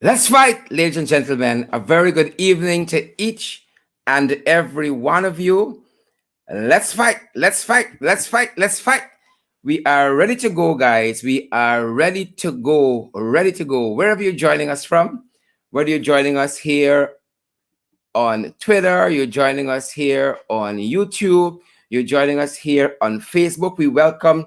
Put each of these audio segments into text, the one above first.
Let's fight, ladies and gentlemen. A very good evening to each and every one of you. Let's fight, let's fight, let's fight, let's fight. We are ready to go, guys. We are ready to go, ready to go. Wherever you're joining us from, whether you're joining us here on Twitter, you're joining us here on YouTube, you're joining us here on Facebook, we welcome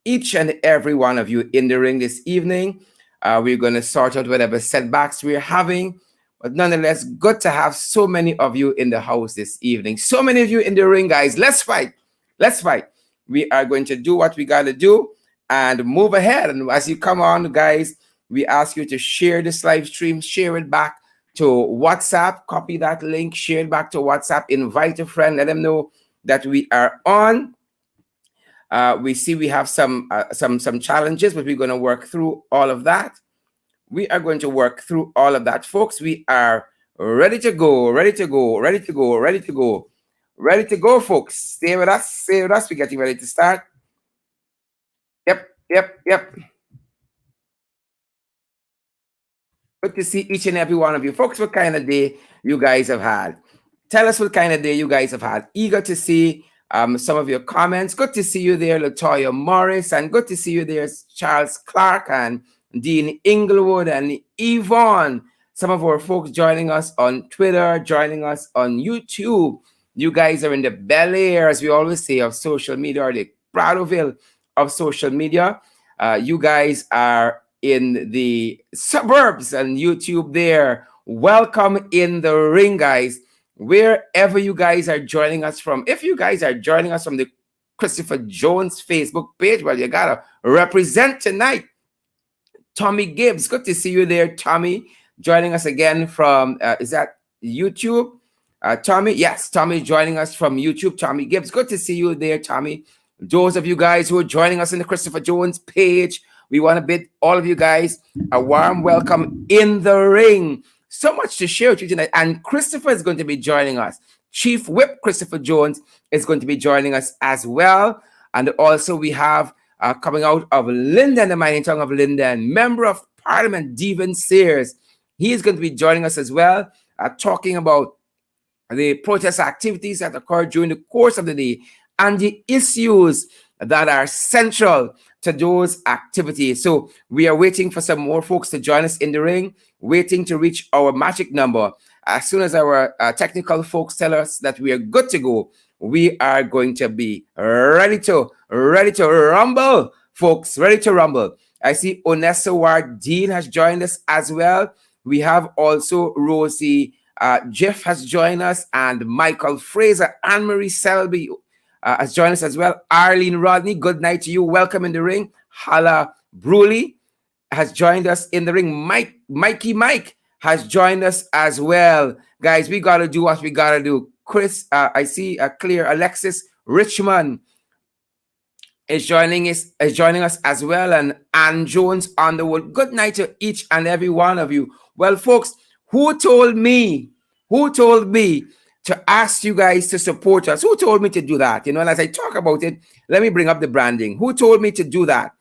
each and every one of you in the ring this evening. We're going to sort out whatever setbacks we're having. But nonetheless, good to have so many of you in the house this evening. So many of you in the ring, guys. Let's fight. Let's fight. We are going to do what we got to do and move ahead. And as you come on, guys, we ask you to share this live stream, share it back to WhatsApp, copy that link, share it back to WhatsApp, invite a friend, let them know that we are on. We see we have some challenges, but we're going to work through all of that. We are going to work through all of that, folks. We are ready to go, ready to go, ready to go, ready to go, ready to go, folks. Stay with us, stay with us. We're getting ready to start. Yep. Good to see each and every one of you, folks. What kind of day you guys have had? Tell us what kind of day you guys have had. Eager to see some of your comments. Good to see you there, Latoya Morris, and good to see you there, Charles Clark and Dean Inglewood and Yvonne. Some of our folks joining us on Twitter, joining us on YouTube. You guys are in the Bel Air, as we always say, of social media, or the Prattville of social media. You guys are in the suburbs and YouTube there. Welcome in the ring, guys. Wherever you guys are joining us from. If you guys are joining us from the Christopher Jones Facebook page, well, you gotta represent tonight. Tommy Gibbs, good to see you there, Tommy. Joining us again from, is that YouTube? Tommy, yes, Tommy joining us from YouTube. Tommy Gibbs, good to see you there, Tommy. Those of you guys who are joining us in the Christopher Jones page, we want to bid all of you guys a warm welcome in the ring. So much to share with you tonight. And Christopher is going to be joining us. Chief Whip Christopher Jones is going to be joining us as well. And also we have coming out of Linden, the mining tongue of Linden, Member of Parliament Devin Sears. He is going to be joining us as well, talking about the protest activities that occurred during the course of the day and the issues that are central to those activities. So we are waiting for some more folks to join us in the ring, waiting to reach our magic number. As soon as our technical folks tell us that we are good to go, we are going to be ready to rumble, folks, ready to rumble. I see Onessa Ward Dean has joined us as well. We have also Rosie Jeff has joined us, and Michael Fraser, Anne-Marie Selby has joined us as well. Arlene Rodney, good night to you. Welcome in the ring. Hala Bruley has joined us in the ring. Mikey Mike has joined us as well. Guys, we got to do what we got to do. Chris, I see clear. Alexis Richmond is joining us as well. And Ann Jones Underwood. Good night to each and every one of you. Well, folks, who told me to ask you guys to support us? Who told me to do that? You know, and as I talk about it, let me bring up the branding. Who told me to do that?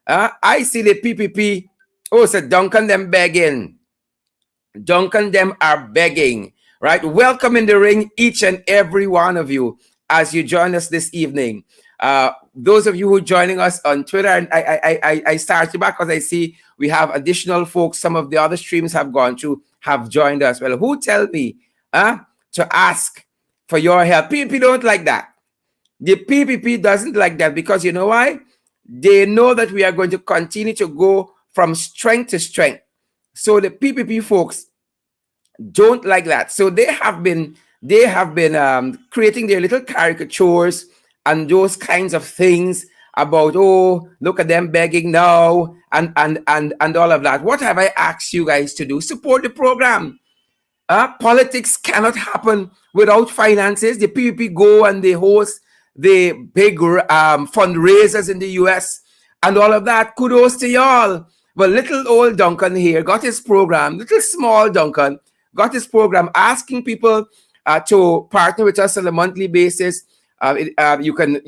I see the PPP. Oh, so Duncan them begging. Duncan them are begging, right? Welcome in the ring, each and every one of you, as you join us this evening. Those of you who are joining us on Twitter, and I started back because I see we have additional folks. Some of the other streams have gone through, have joined us. Well, who tell me to ask for your help? PPP don't like that. The PPP doesn't like that because you know why? They know that we are going to continue to go from strength to strength. So the PPP folks don't like that. So they have been creating their little caricatures and those kinds of things about, oh, look at them begging now and all of that. What have I asked you guys to do? Support the program. Politics cannot happen without finances. The PPP go and they host the big fundraisers in the US and all of that. Kudos to y'all. Well, little old Duncan here got his program, little small Duncan got his program asking people to partner with us on a monthly basis. You can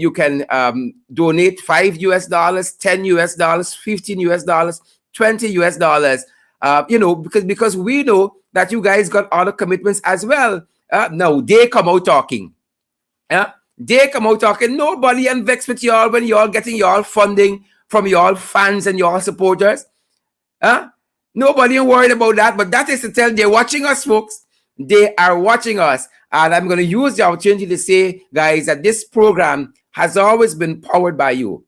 donate $5 US, $10 US, $15 US, $20 US. because we know that you guys got other commitments as well. No, they come out talking. They come out talking. Nobody and vex with y'all when y'all getting y'all funding from y'all fans and y'all supporters. Nobody worried about that. But that is to tell they're watching us, folks. They are watching us. And I'm going to use the opportunity to say, guys, that this program has always been powered by you.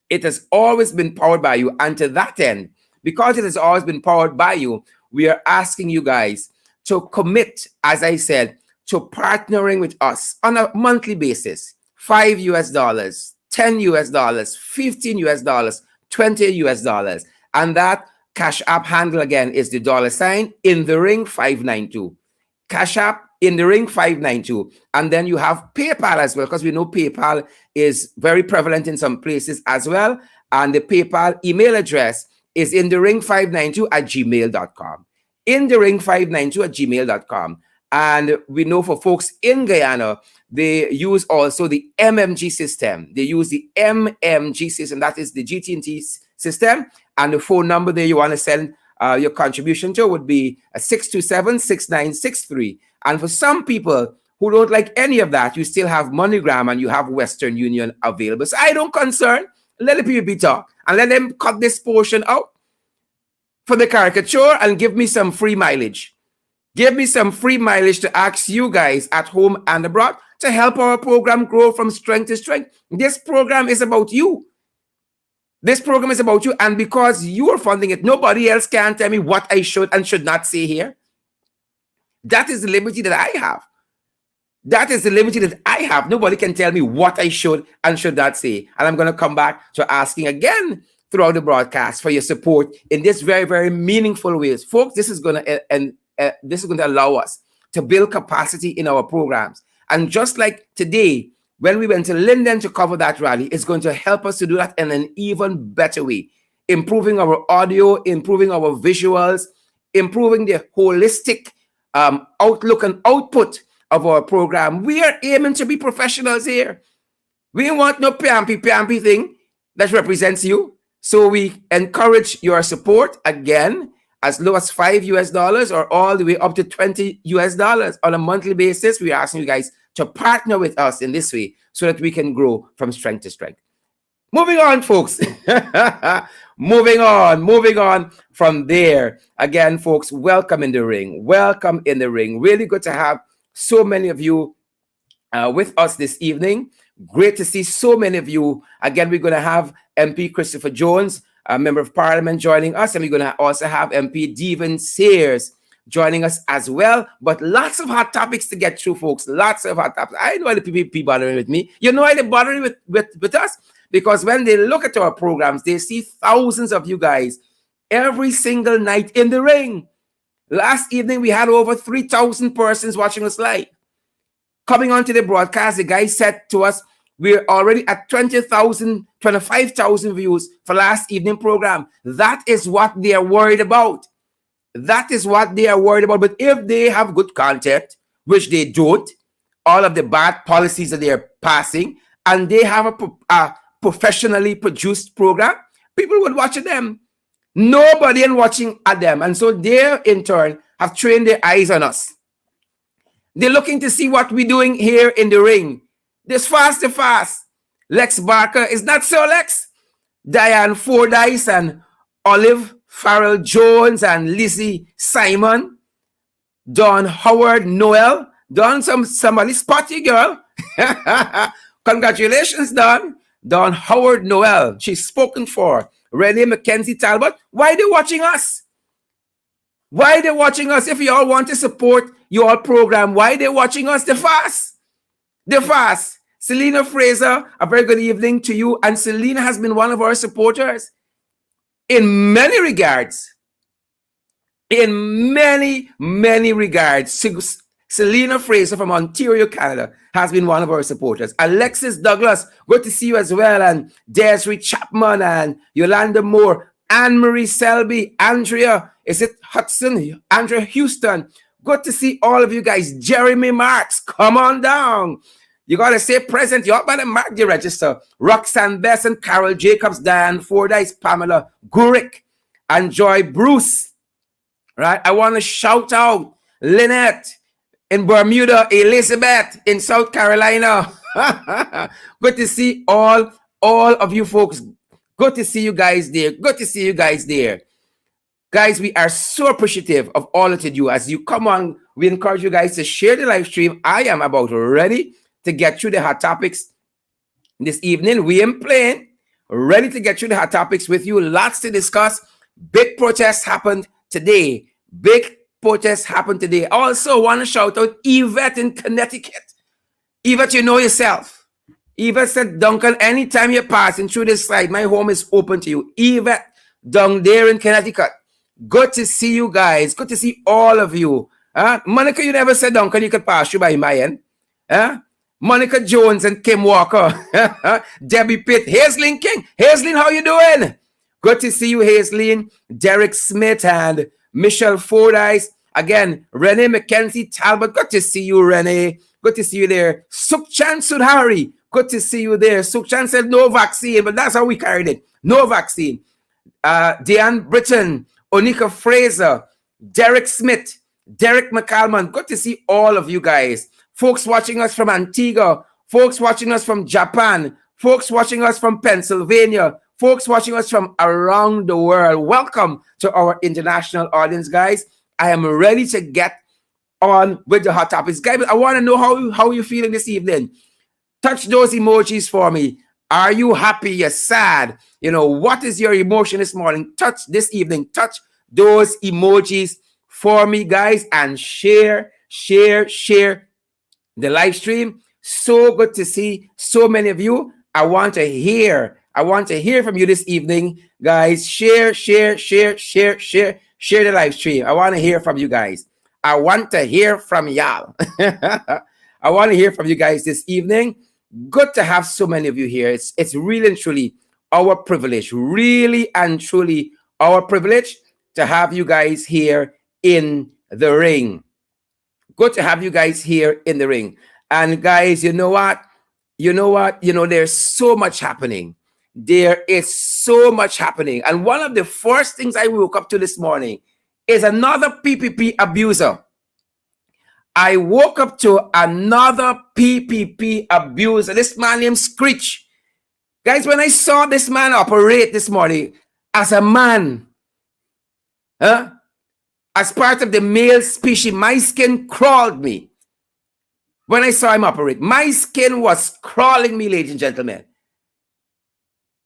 It has always been powered by you. And to that end, because it has always been powered by you, we are asking you guys to commit, as I said, to partnering with us on a monthly basis. $5 US, $10 US, $15 US, $20 US. And that Cash App handle again is the $ in the ring 592. Cash App in the ring 592. And then you have PayPal as well, because we know PayPal is very prevalent in some places as well. And the PayPal email address is in the ring 592 at gmail.com. In the ring 592 at gmail.com. And we know for folks in Guyana, they use also the MMG system. They use the MMG system. That is the GT&T system. And the phone number there you want to send your contribution to would be 627-6963. And for some people who don't like any of that, you still have MoneyGram and you have Western Union available. So I don't concern. Let the people be talk. And let them cut this portion out for the caricature and give me some free mileage. Give me some free mileage to ask you guys at home and abroad to help our program grow from strength to strength. This program is about you. This program is about you. And because you are funding it, nobody else can tell me what I should and should not say here. That is the liberty that I have. That is the liberty that I have. Nobody can tell me what I should and should not say. And I'm going to come back to asking again throughout the broadcast for your support in this very, very meaningful ways. Folks, this is going to allow us to build capacity in our programs. And just like today, when we went to Linden to cover that rally, it's going to help us to do that in an even better way. Improving our audio, improving our visuals, improving the holistic outlook and output of our program. We are aiming to be professionals here. We want no PMP thing that represents you. So we encourage your support again, as low as $5 US or all the way up to $20 US on a monthly basis. We're asking you guys to partner with us in this way so that we can grow from strength to strength. Moving on, folks. moving on from there. Again, folks, welcome in the ring. Welcome in the ring. Really good to have so many of you with us this evening. Great to see so many of you. Again, we're going to have MP Christopher Jones, a member of parliament, joining us. And we're going to also have MP Devin Sears joining us as well. But lots of hot topics to get through, folks. Lots of hot topics. I know why the people be bothering with me. You know why they're bothering with us? Because when they look at our programs, they see thousands of you guys every single night in the ring. Last evening, we had over 3,000 persons watching us live. Coming onto the broadcast, the guy said to us, we're already at 20,000, 25,000 views for last evening program. That is what they are worried about. That is what they are worried about. But if they have good content, which they don't, all of the bad policies that they are passing, and they have a professionally produced program, people would watch them. Nobody is watching at them. And so they, in turn, have trained their eyes on us. They're looking to see what we're doing here in the ring. This fast. Lex Barker is not so Lex. Diane Fordyce and Olive Farrell Jones and Lizzie Simon. Don Howard Noel. Don, somebody spot you, girl. Congratulations, Don. Don Howard Noel. She's spoken for. Renee Mackenzie Talbot. Why are they watching us? Why are they watching us? If you all want to support your program, why are they watching us? The fast. Selena Fraser, a very good evening to you. And Selena has been one of our supporters in many regards. In many, many regards. Selena Fraser from Ontario, Canada, has been one of our supporters. Alexis Douglas, good to see you as well. And Desiree Chapman and Yolanda Moore, Anne-Marie Selby, Andrea, is it Hudson? Andrea Houston. Good to see all of you guys. Jeremy Marks, come on down. You got to say present. You ought to mark the register. Roxanne Besson, Carol Jacobs, Diane Fordyce, Pamela Gurick, and Joy Bruce. right? I want to shout out Lynette in Bermuda, Elizabeth in South Carolina. Good to see all of you folks. Good to see you guys there. Good to see you guys there. Guys, we are so appreciative of all that you do. As you come on, we encourage you guys to share the live stream. I am about ready to get through the hot topics this evening. We am playing, ready to get through the hot topics with you. Lots to discuss. Big protests happened today. Big protests happened today. Also, want to shout out Yvette in Connecticut. Yvette, you know yourself. Yvette said, Duncan, anytime you're passing through this side, my home is open to you. Yvette, down there in Connecticut. Good to see you guys. Good to see all of you. Monica, you never said, Duncan, you could pass through by my end. Monica Jones and Kim Walker. Debbie Pitt. Hazelyn King. Hazelyn, how you doing? Good to see you, Hazelyn. Derek Smith and Michelle Fordyce. Again, Renee McKenzie Talbot. Good to see you, Renee. Good to see you there. Sukhchan Sudhari. Good to see you there. Sukhchan said no vaccine, but that's how we carried it. No vaccine. Deanne Britton. Onika Fraser. Derek Smith. Derek McCalman. Good to see all of you guys. Folks watching us from Antigua. Folks watching us from Japan. Folks watching us from Pennsylvania. Folks watching us from around the world. Welcome to our international audience, guys. I am ready to get on with the hot topics. Guys, I want to know how you're feeling this evening. Touch those emojis for me. Are you happy? You're sad? You know, what is your emotion this morning? Touch this evening. Touch those emojis for me, guys, and share the live stream. So good to see so many of you. I want to hear from you this evening, guys. Share the live stream. I want to hear from you guys. I want to hear from y'all. I want to hear from you guys this evening. Good to have so many of you here. It's really and truly our privilege, really and truly our privilege to have you guys here in the ring. Good to have you guys here in the ring. And guys, you know what? There's so much happening. There is so much happening. And one of the first things I woke up to this morning is another PPP abuser. I woke up to another PPP abuser. This man named Screech. Guys, when I saw this man operate this morning as a man, as part of the male species, my skin crawled me. When I saw him operate, my skin was crawling me, ladies and gentlemen.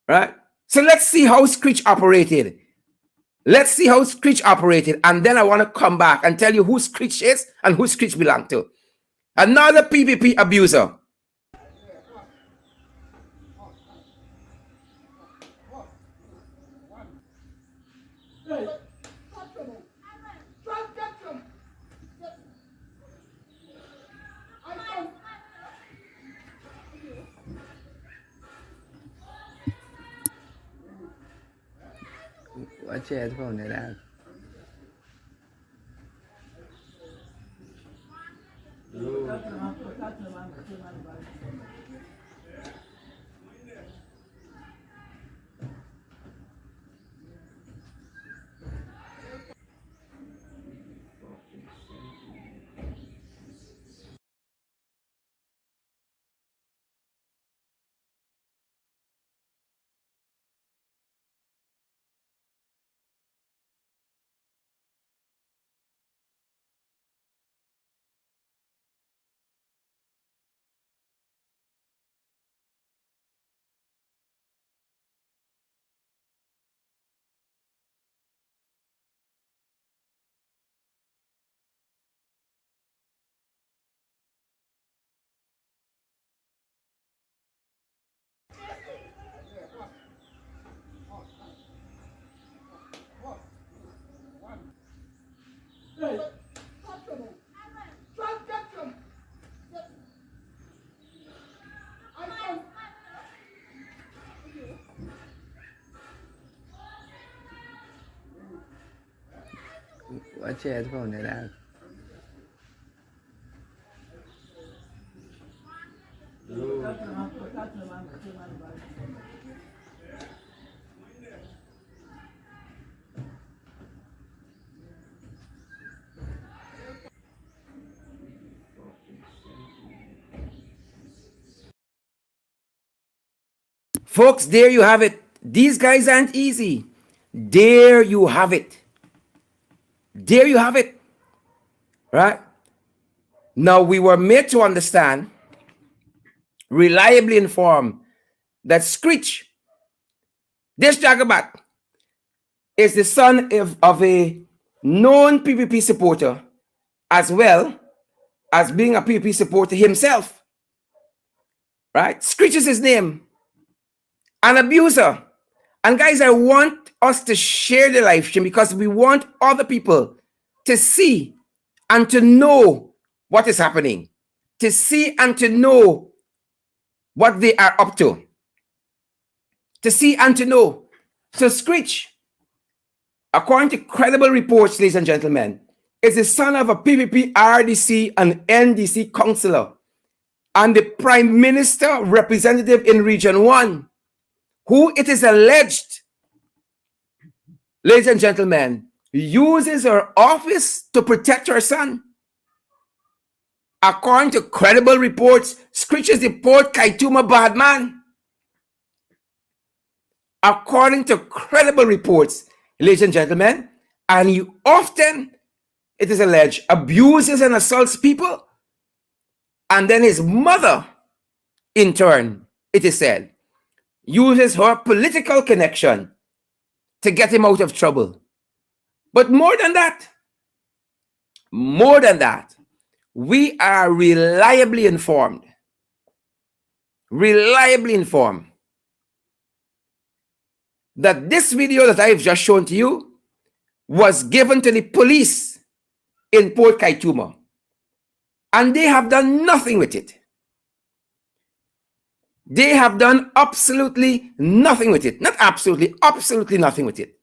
Right? So let's see how Screech operated. Let's see how Screech operated. And then I want to come back and tell you who Screech is and who Screech belongs to. Another PPP abuser. Watch your headphone there. Watch your headphone there. Folks, there you have it. These guys aren't easy. There you have it. There you have it. Right? Now, we were made to understand, reliably informed, that Screech, this Jagabat, is the son of a known PPP supporter, as well as being a PPP supporter himself. Right? Screech is his name. An abuser. And guys, I want us to share the live stream because we want other people to see and to know what is happening, to see and to know what they are up to see and to know. So Screech, according to credible reports, ladies and gentlemen, is the son of a PPP RDC and NDC councillor and the Prime Minister representative in Region 1, who it is alleged, ladies and gentlemen, uses her office to protect her son. According to credible reports, Screech is the Port Kaituma bad man. According to credible reports, ladies and gentlemen, and he often, it is alleged, abuses and assaults people. And then his mother, in turn, it is said, uses her political connection to get him out of trouble. But more than that, we are reliably informed that this video that I've just shown to you was given to the police in Port Kaituma, and they have done nothing with it. They have done absolutely nothing with it. Not absolutely, absolutely nothing with it.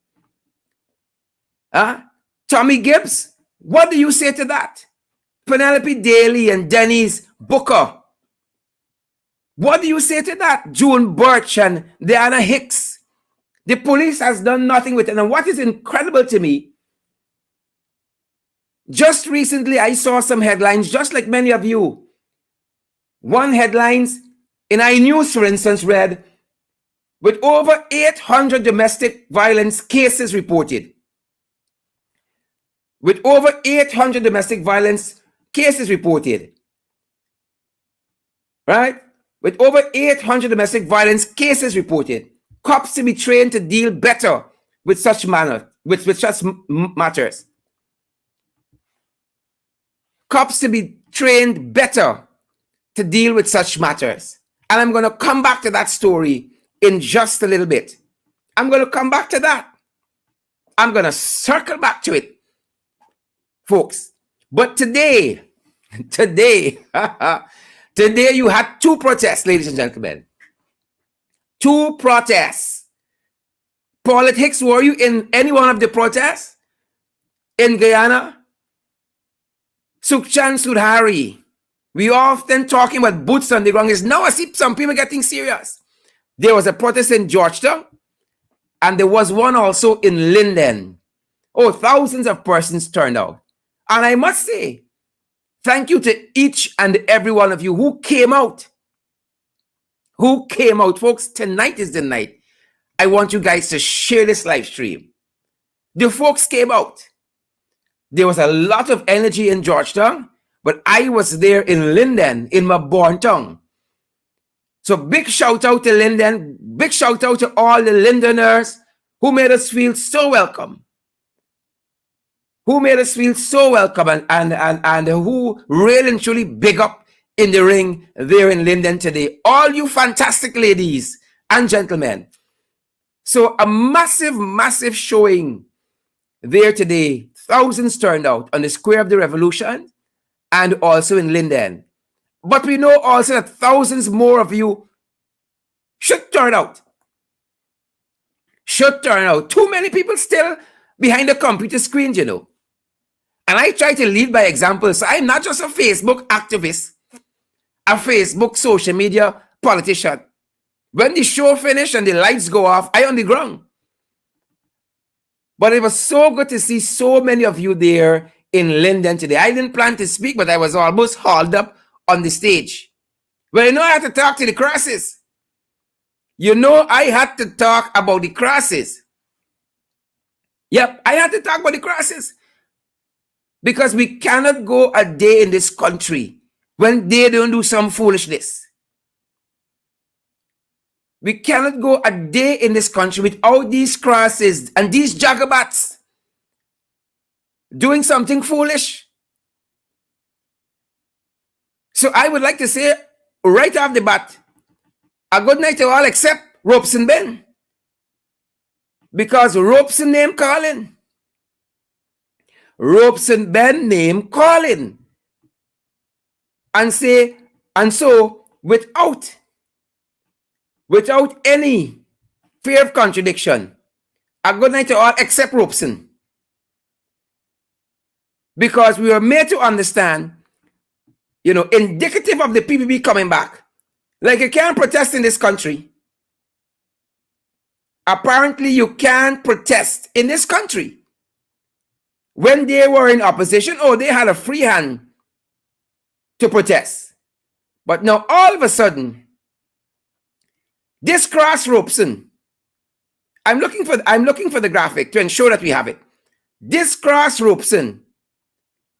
Tommy Gibbs, what do you say to that? Penelope Daly and Denise Booker, what do you say to that? June Birch and Diana Hicks. The police has done nothing with it. And what is incredible to me, just recently I saw some headlines, just like many of you. One headlines in iNews, for instance, read, with over 800 domestic violence cases reported. With over 800 domestic violence cases reported. Right? With over 800 domestic violence cases reported. Cops to be trained to deal better with such matters. Cops to be trained better to deal with such matters. And I'm going to come back to that story in just a little bit. I'm going to come back to that. I'm going to circle back to it, folks. But today you had two protests, ladies and gentlemen. Two protests. Paulette Hicks, were you in any one of the protests? In Guyana? Sukhchan Sudhari. We often talking about boots on the ground. Is now I see some people getting serious. There was a protest in Georgetown, and there was one also in Linden. Oh, thousands of persons turned out. And I must say, thank you to each and every one of you who came out. Who came out, folks. Tonight is the night. I want you guys to share this live stream. The folks came out. There was a lot of energy in Georgetown, but I was there in Linden, in my born town. So big shout out to Linden. Big shout out to all the Lindeners who made us feel so welcome. Who made us feel so welcome and who really and truly big up in the ring there in Linden today. All you fantastic ladies and gentlemen. So a massive, massive showing there today. Thousands turned out on the Square of the Revolution and also in Linden. But we know also that thousands more of you should turn out. Should turn out. Too many people still behind the computer screens, you know. And I try to lead by example. So I'm not just a Facebook activist, a Facebook social media politician. When the show finished and the lights go off, I on the ground. But it was so good to see so many of you there in Linden today. I didn't plan to speak, but I was almost hauled up on the stage. Well, you know I had to talk to the crosses. You know, I had to talk about the crosses. Yep, I had to talk about the crosses. Because we cannot go a day in this country when they don't do some foolishness. We cannot go a day in this country without these crosses and these jagabats doing something foolish. So I would like to say right off the bat, a good night to all except Robeson Ben. Because Robeson name calling. Robeson Ben name calling. And so without any fear of contradiction, a good night to all except Robeson. Because we were made to understand, indicative of the PPP coming back. Like, you can't protest in this country. Apparently, you can't protest in this country. When they were in opposition, they had a free hand to protest. But now, all of a sudden, this cross Robeson, I'm looking for the graphic to ensure that we have it. This cross Robeson,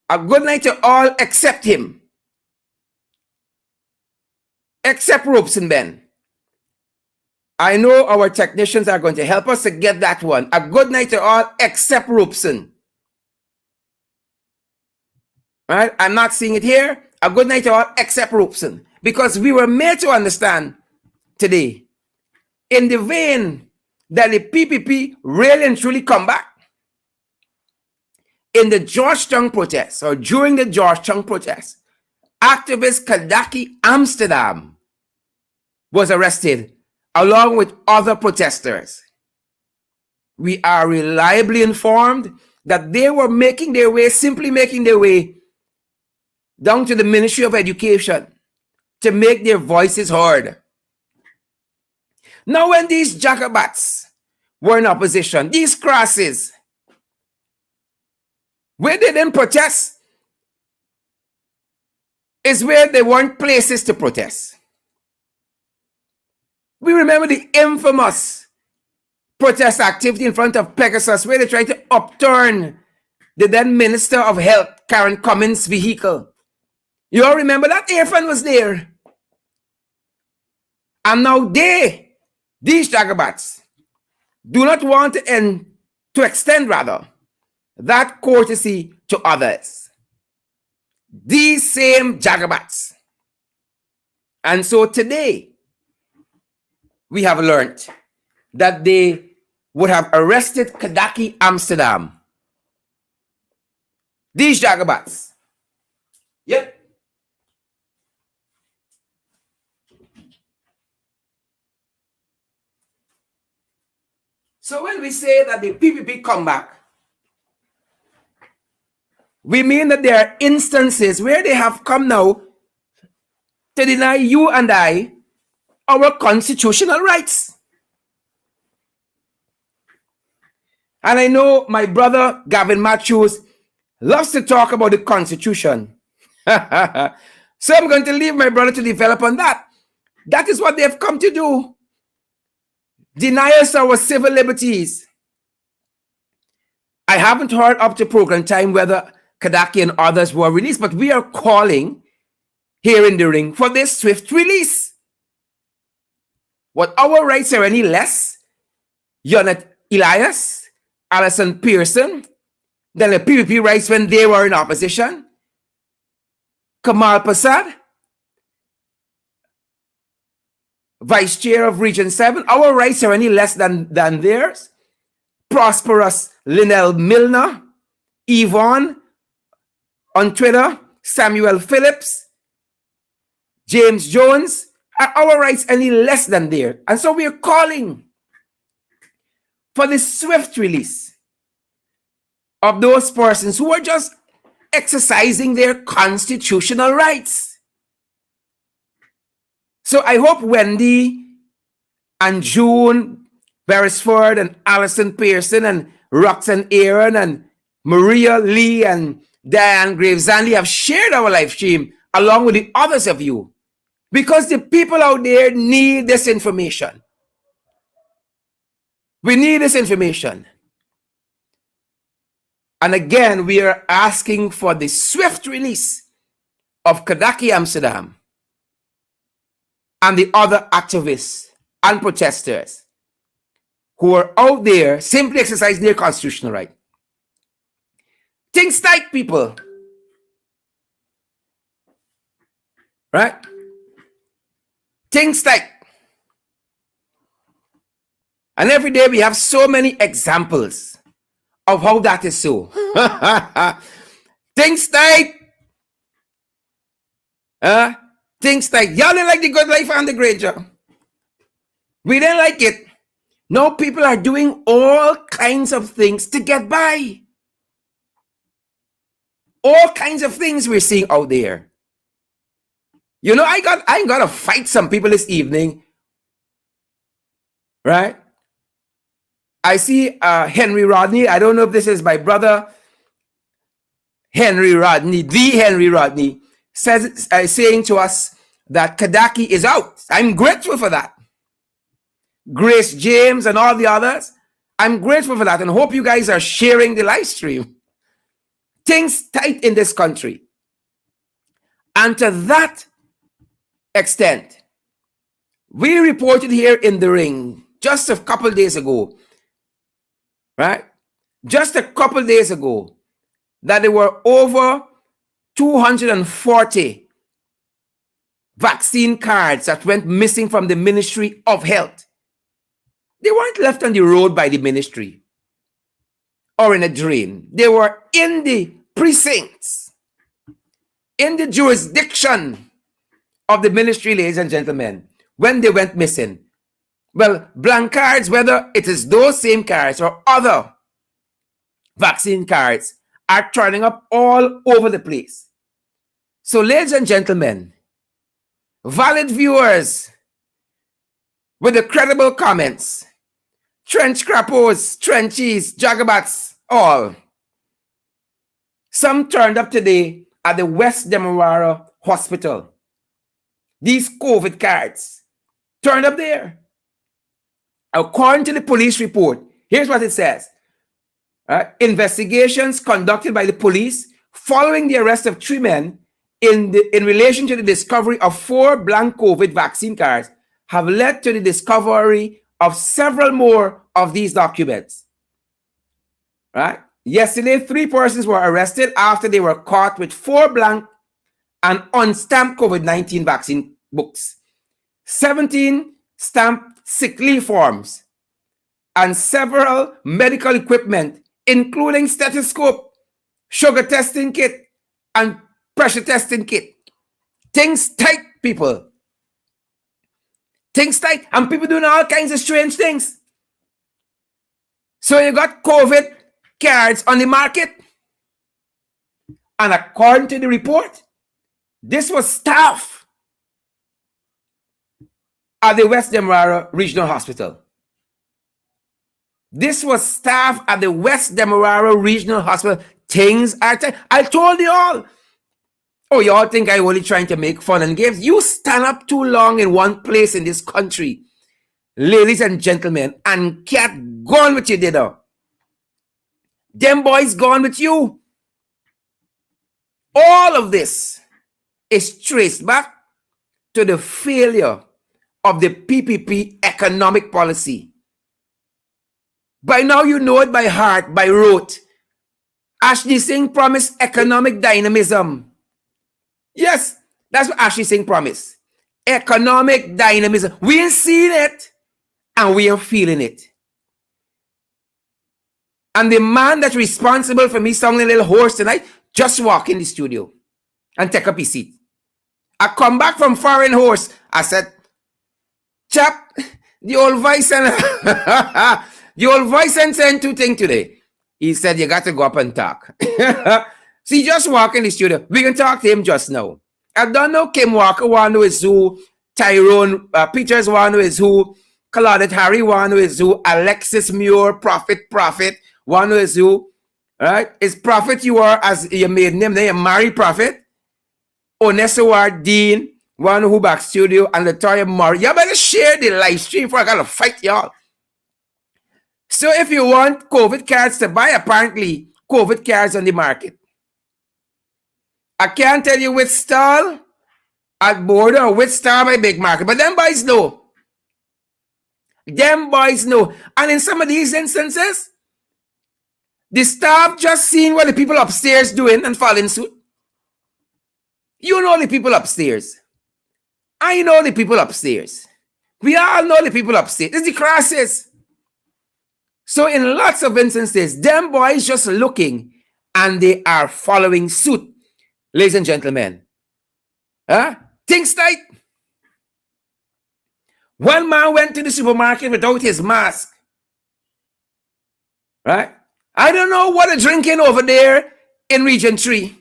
a good night to all except him. Except Robeson Ben. I know our technicians are going to help us to get that one. A good night to all except Robeson. All right? I'm not seeing it here. A good night to all except Robeson. Because we were made to understand today, in the vein that the PPP really and truly come back. In the Georgetown protests, or during the Georgetown protests, activist Kadaki Amsterdam was arrested along with other protesters. We are reliably informed that they were simply making their way down to the Ministry of Education to make their voices heard. Now, when these Jacobats were in opposition, these crosses, where they didn't protest is where there weren't places to protest. We remember the infamous protest activity in front of Pegasus, where they tried to upturn the then Minister of Health, Karen Cummins' vehicle. You all remember that? Irfan was there. And now these Jagabats, do not want to extend that courtesy to others. These same Jagabats. And so today, we have learned that they would have arrested Kadaki Amsterdam. These Jagabats. Yep. So when we say that the PPP come back, we mean that there are instances where they have come now to deny you and I our constitutional rights. And I know my brother Gavin Matthews loves to talk about the Constitution. So I'm going to leave my brother to develop on that. That is what they have come to do. Deny us our civil liberties. I haven't heard up to program time whether Kadaki and others were released, but we are calling here in the ring for this swift release. What our rights are any less, Yonet Elias, Alison Pearson, than the PPP rights when they were in opposition? Kamal Prasad, Vice Chair of Region 7, our rights are any less than theirs? Prosperous Linnell Milner, Yvonne on Twitter, Samuel Phillips, James Jones, are our rights any less than theirs? And so we are calling for the swift release of those persons who are just exercising their constitutional rights. So I hope Wendy and June Beresford and Alison Pearson and Roxanne Aaron and Maria Lee and Diane Graves-Zanley have shared our live stream along with the others of you, because the people out there need this information. We need this information. And again, we are asking for the swift release of Kadaki Amsterdam and the other activists and protesters who are out there simply exercising their constitutional right. Things tight, people. Right? Things tight. And every day we have so many examples of how that is so. Things tight. Things tight. Y'all didn't like the good life and the great job. We didn't like it. Now people are doing all kinds of things to get by. All kinds of things we're seeing out there. You know, I got to fight some people this evening. Right? I see Henry Rodney. I don't know if this is my brother Henry Rodney, the Henry Rodney, saying to us that Kadaki is out. I'm grateful for that. Grace James and all the others, I'm grateful for that and hope you guys are sharing the live stream. Things tight in this country. And to that extent, we reported here in the ring just a couple days ago, right? Just a couple days ago, that there were over 240 vaccine cards that went missing from the Ministry of Health. They weren't left on the road by the ministry or in a drain. They were in the precincts, in the jurisdiction of the ministry, ladies and gentlemen, when they went missing. Well, blank cards, whether it is those same cards or other vaccine cards, are turning up all over the place. So, ladies and gentlemen, valid viewers with the credible comments, trench crappos, trenchies, jagabats, all. Some turned up today at the West Demerara Hospital. These COVID cards turned up there. According to the police report, here's what it says. Investigations conducted by the police following the arrest of 3 men in relation to the discovery of 4 blank COVID vaccine cards have led to the discovery of several more of these documents. Right? Yesterday, 3 persons were arrested after they were caught with 4 blank and unstamped COVID-19 vaccine books, 17 stamped sick leave forms, and several medical equipment, including stethoscope, sugar testing kit, and pressure testing kit. Things tight, people. Things tight. And people doing all kinds of strange things. So you got COVID cards on the market. And according to the report, this was staff at the West Demerara Regional Hospital. This was staff at the West Demerara Regional Hospital. Things are tight. I told you all. Oh, you all think I'm only trying to make fun and games? You stand up too long in one place in this country, ladies and gentlemen, and cat gone with you, ditto. Them boys gone with you. All of this is traced back to the failure of the PPP economic policy. By now you know it by heart, by rote. Ashley Singh promised economic dynamism. Yes, that's what Ashley Singh promised. Economic dynamism. We ain't seen it and we are feeling it. And the man that's responsible for me sounding a little hoarse tonight just walk in the studio and take up his seat. I come back from foreign horse. I said, chap, the old voice and the old voice and saying 2 things today. He said, you got to go up and talk. So he just walk in the studio. We can talk to him just now. I don't know Kim Walker one who is who, Tyrone Peters one who is who, Claudette Harry one who is who, Alexis Muir, Prophet one who is who. Right? Is Prophet you are as your maiden name, then you marry Prophet. Onesawar Dean, one who back studio, and Latoya Murray. You better share the live stream before I gotta fight y'all. So if you want COVID cards to buy, apparently COVID cards on the market. I can't tell you which stall at border or which stall by big market, but them boys know. Them boys know. And in some of these instances, the staff just seen what the people upstairs doing and following suit. You know the people upstairs. I know the people upstairs. We all know the people upstairs. It's the crisis. So in lots of instances, them boys just looking and they are following suit. Ladies and gentlemen. Things tight. One man went to the supermarket without his mask. Right? I don't know what they're drinking over there in Region 3.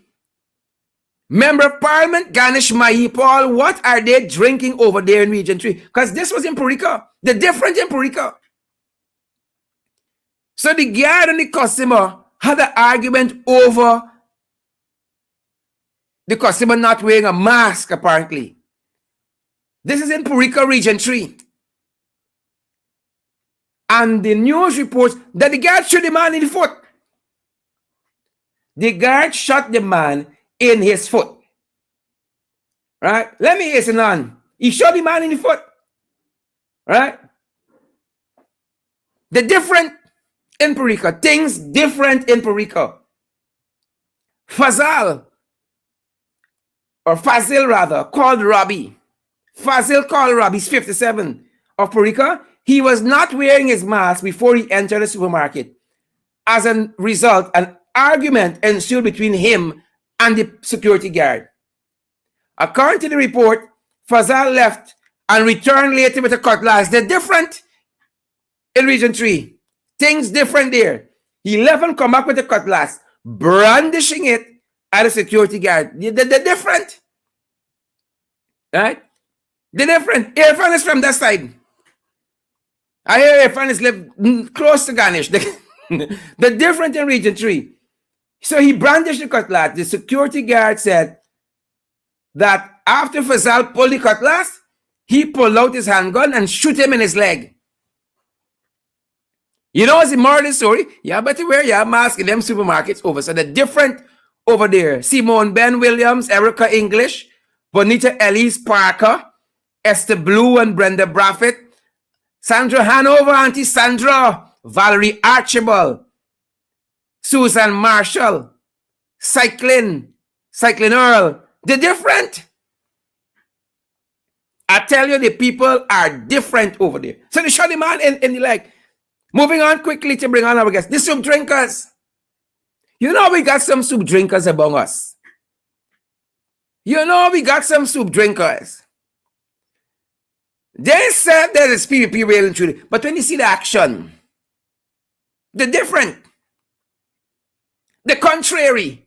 Member of Parliament, Ganesh Mahi Paul, what are they drinking over there in Region 3? Because this was in Purika. The different in Purika. So the guard and the customer had an argument over the customer not wearing a mask, apparently. This is in Purika, Region 3. And the news reports that the guard shot the man in the foot. The guard shot the man in his foot. Right? Let me hasten on. He shot the man in the foot. Right? The different in Purika. Things different in Purika. Fazil rather, called Robbie. Fazil called Robbie's 57 of Purika. He was not wearing his mask before he entered the supermarket. As a result, an argument ensued between him and the security guard. According to the report, Fazal left and returned later with a cutlass. They're different in Region 3. Things different there. He left and come back with a cutlass, brandishing it at a security guard. They're different. Right? They're different. Irfan is from that side. I hear Irfan is live close to Ganesh. They're different in Region 3. So he brandished the cutlass. The security guard said that after Fazal pulled the cutlass, he pulled out his handgun and shoot him in his leg. You know what's the moral of the story? You better wear your mask in them supermarkets over. So they're different over there. Simone Ben Williams, Erica English, Bonita Elise Parker, Esther Blue and Brenda Braffett, Sandra Hanover, Auntie Sandra, Valerie Archibald, Susan Marshall, Cyclin Earl. They're different. I tell you, the people are different over there. So they shot the man in the leg. Moving on quickly to bring on our guests. The soup drinkers. You know we got some soup drinkers among us. You know we got some soup drinkers. They said there is PvP real and truly. But when you see the action, the different, the contrary.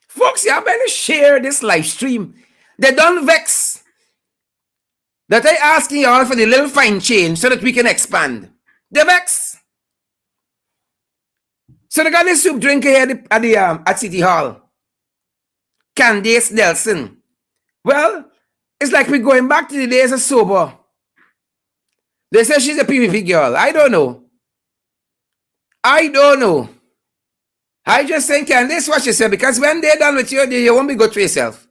Folks, you better share this live stream. They don't vex that I asking y'all for the little fine change so that we can expand. They vex. So they got this soup drinker here at City Hall. Candace Nelson. Well, it's like we're going back to the days of sober. They say she's a PvP girl. I don't know. I just think, Candace, what she said, because when they're done with you, you won't be good for yourself.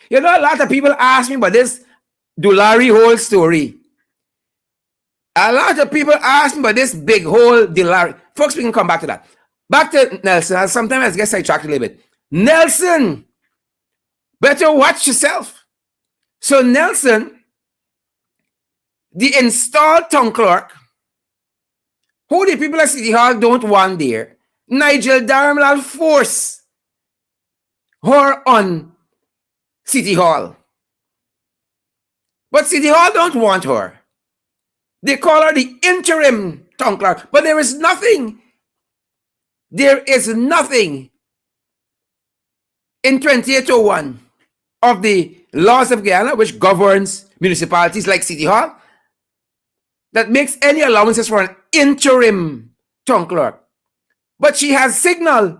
You know, a lot of people ask me about this Dulari whole story. A lot of people ask me about this big whole Dulari. Folks, we can come back to that. Back to Nelson. Sometimes I guess I track a little bit. Nelson, better watch yourself. So Nelson, the installed town clerk, who the people at City Hall don't want there, Nigel Darmlal force her on City Hall. But City Hall don't want her. They call her the interim town clerk. But there is nothing in 2801 of the laws of Guyana, which governs municipalities like City Hall, that makes any allowances for an interim town clerk. But she has signaled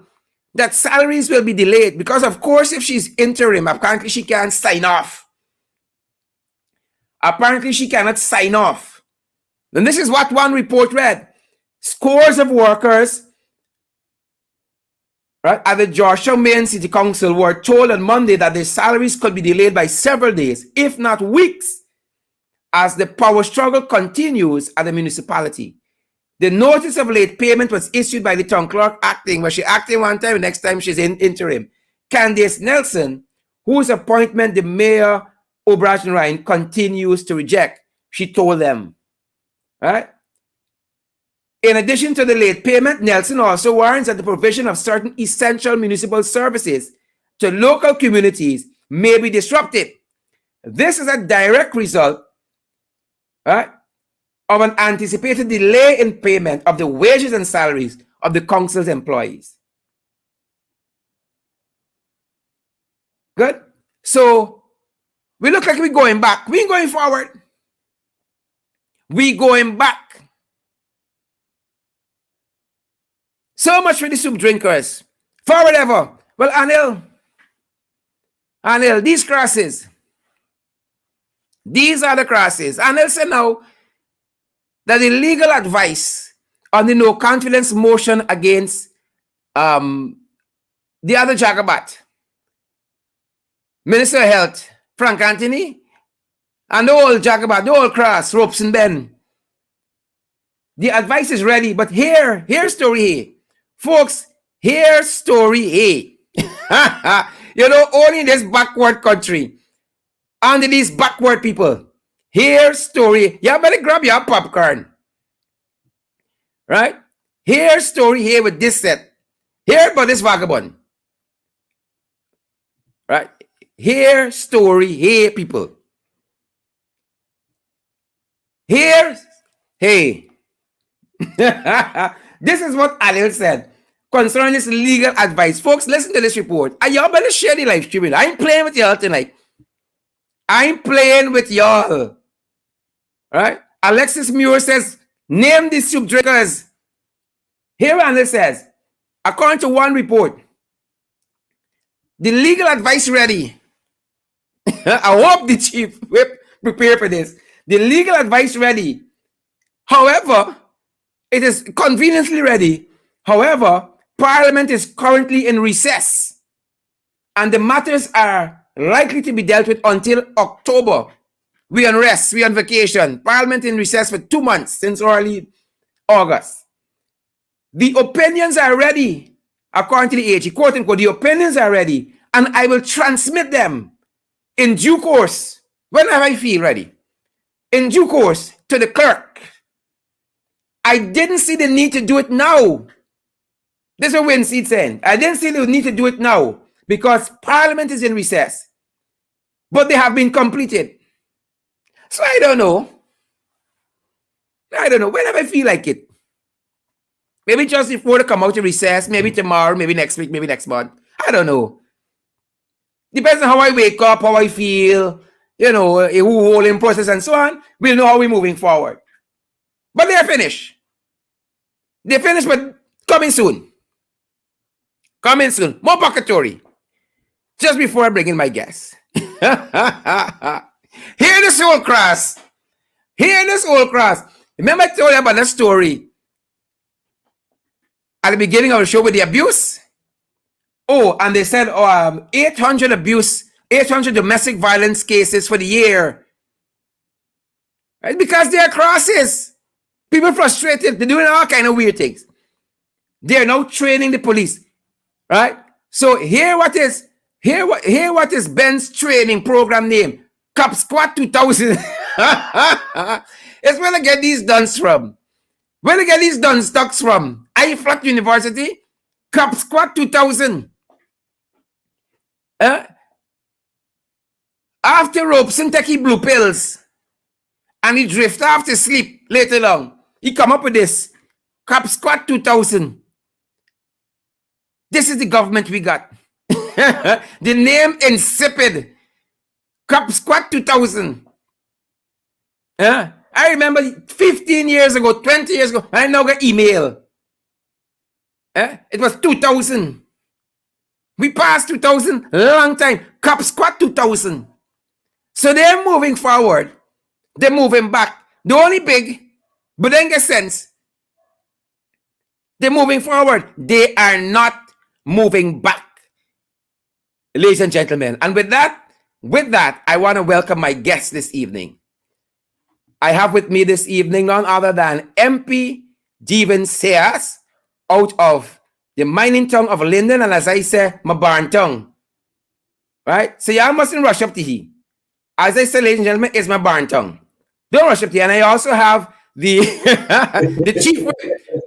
that salaries will be delayed because, of course, if she's interim, apparently she can't sign off. Apparently she cannot sign off And this is what one report read. Scores of workers, right, at the Georgetown Main City Council were told on Monday that their salaries could be delayed by several days, if not weeks, as the power struggle continues at the municipality. The notice of late payment was issued by the town clerk acting, where she acting one time, the next time she's in interim. Candace Nelson, whose appointment the mayor O'Brien Ryan continues to reject, she told them. Right? In addition to the late payment, Nelson also warns that the provision of certain essential municipal services to local communities may be disrupted. This is a direct result, right, of an anticipated delay in payment of the wages and salaries of the council's employees. Good? So we look like we're going back. We ain't going forward. We going back. So much for the soup drinkers. Forward ever. Well, Anil, these crosses. These are the crosses. Anil said now that the legal advice on the no confidence motion against the other Jagabat, Minister of Health, Frank Anthony, and the old Jagabat, the old cross, Robeson Ben. The advice is ready, but here's story A. Folks, here's story A. You know, only in this backward country, under these backward people, here's story. You better grab your popcorn. Right? Here's story here with this set. Here about this vagabond. Right? Here story here, people. Here's, hey. This is what Alil said concerning this legal advice. Folks, listen to this report. And y'all better share the live streaming. I ain't playing with y'all tonight. I ain't playing with y'all. Right? Alexis Muir says, name the soup drinkers. Here Alil says, according to one report, the legal advice ready. I hope the chief whip prepare for this. The legal advice ready. However, it is conveniently ready. However, Parliament is currently in recess, and the matters are likely to be dealt with until October. We on rest, we on vacation. Parliament in recess for 2 months since early August. The opinions are ready, according to the AG, quote unquote, the opinions are ready, and I will transmit them in due course, whenever I feel ready, in due course, to the clerk. I didn't see the need to do it now. This is what Winseed saying. I didn't see the need to do it now because Parliament is in recess, but they have been completed. So I don't know. Whenever I feel like it. Maybe just before they come out of recess, maybe tomorrow, maybe next week, maybe next month. I don't know. Depends on how I wake up, how I feel, you know, a whole process and so on. We'll know how we're moving forward. But they're finished. They're finished, but coming soon. Coming soon. More pocketry. Just before I bring in my guest. Hear this old cross. Hear this old cross. Remember I told you about that story at the beginning of the show with the abuse? Oh, and they said 800 domestic violence cases for the year. Right? Because they are crosses. People frustrated. They're doing all kind of weird things. They are now training the police. Right? So here what is Ben's training program name? Cop Squad 2000. It's where they get these guns from. Where they get these gun stocks from? IFLAT University? Cop Squad 2000. After Robeson take he blue pills and he drift off to sleep later on, he come up with this. Cop Squad 2000. This is the government we got. The name insipid. Cop Squad 2000. I remember 15 years ago, 20 years ago, I now got email. It was 2000. We passed 2000, long time. Cop Squad 2000. So they're moving forward. They're moving back. The only big But then get sense, they're moving forward. They are not moving back, ladies and gentlemen. And with that, I want to welcome my guest this evening. I have with me this evening none other than MP Devin Sears out of the mining town of Linden, and as I say, my barn town. Right? So y'all mustn't rush up to he. As I say, ladies and gentlemen, it's my barn town. Don't rush up to he. And I also have the the chief whip,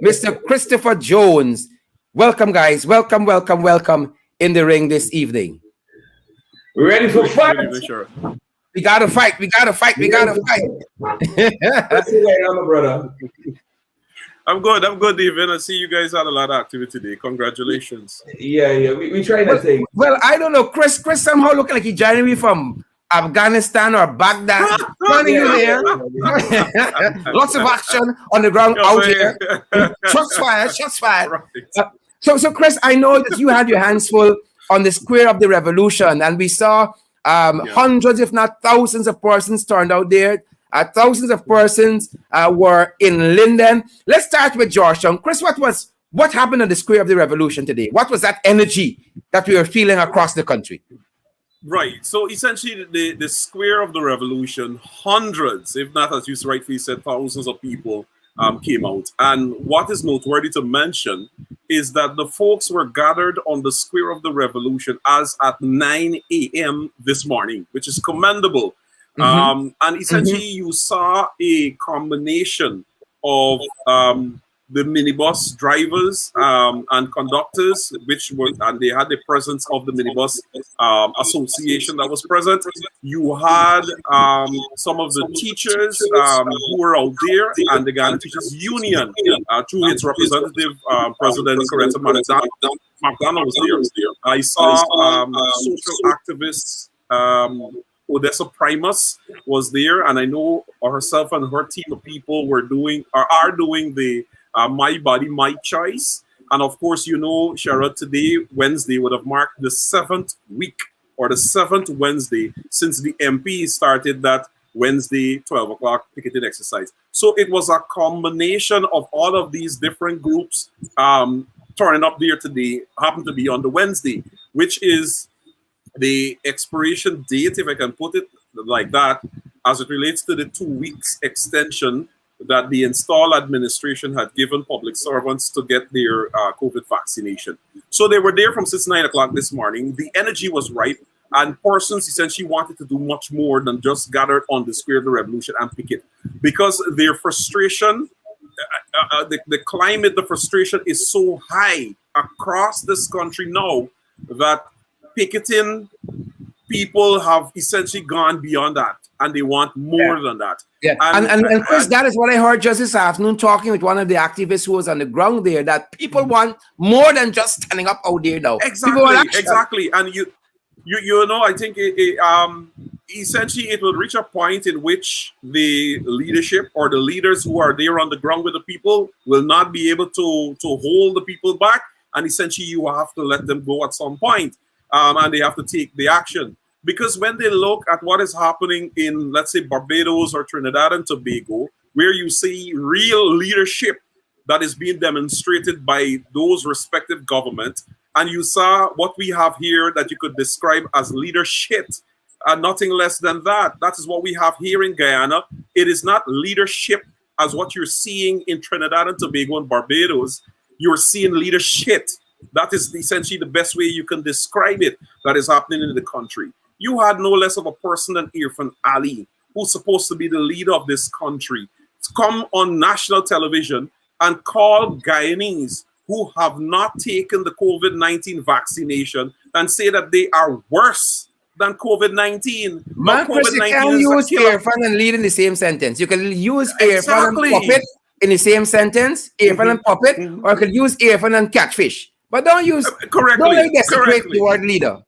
Mr. Christopher Jones. Welcome, guys. Welcome in the ring this evening. We're ready for fight. We gotta fight. What's the way, brother? I'm good, Devin. I see you guys had a lot of activity today. Congratulations. Yeah. We tried that thing. Well, I don't know. Chris somehow looking like he joining me from Afghanistan or Baghdad. You there. Lots of action on the ground out here. Shots fired. Right. So Chris, I know that you had your hands full on the Square of the Revolution, and we saw hundreds, if not thousands of persons turned out there. Thousands of persons were in Linden. Let's start with Georgetown. Chris, what happened on the Square of the Revolution today? What was that energy that we were feeling across the country? Right. So essentially, the Square of the Revolution, hundreds, if not, as you rightfully said, thousands of people came out. And what is noteworthy to mention is that the folks were gathered on the Square of the Revolution as at 9 a.m. this morning, which is commendable. And essentially, you saw a combination of the minibus drivers and conductors, and they had the presence of the minibus association that was present. You had some of the teachers who were out there, and the Ghana Teachers Union, through its representative, President Coretta McDonald was there. I saw social activists. Odessa Primus was there, and I know herself and her team of people are doing the My Body, My Choice. And of course, Sharad, today, Wednesday, would have marked the 7th week or the 7th Wednesday since the MPs started that Wednesday 12 o'clock picketing exercise. So it was a combination of all of these different groups turning up there today, happened to be on the Wednesday, which is the expiration date, if I can put it like that, as it relates to the 2 weeks extension that the installed administration had given public servants to get their COVID vaccination. So they were there from since 9 o'clock this morning. The energy was right, and persons essentially wanted to do much more than just gather on the Square of the Revolution and picket, because their frustration, the climate, the frustration is so high across this country now that picketing people have essentially gone beyond that, and they want more than that. Yeah, and Chris, that is what I heard just this afternoon talking with one of the activists who was on the ground there, that people want more than just standing up out there now. Exactly. And I think essentially it will reach a point in which the leadership or the leaders who are there on the ground with the people will not be able to hold the people back, and essentially you will have to let them go at some point. And they have to take the action. Because when they look at what is happening in, let's say, Barbados or Trinidad and Tobago, where you see real leadership that is being demonstrated by those respective governments, and you saw what we have here that you could describe as leadership, nothing less than that. That is what we have here in Guyana. It is not leadership as what you're seeing in Trinidad and Tobago and Barbados. You're seeing leadership. That is essentially the best way you can describe it that is happening in the country. You had no less of a person than Irfan Ali, who's supposed to be the leader of this country, to come on national television and call Guyanese who have not taken the COVID-19 vaccination and say that they are worse than COVID-19. Man, Chris, you can use Irfan and lead in the same sentence. You can use Irfan and puppet in the same sentence, Irfan and puppet, or you could use Irfan and catfish. But don't use correctly. Don't desecrate the word leader.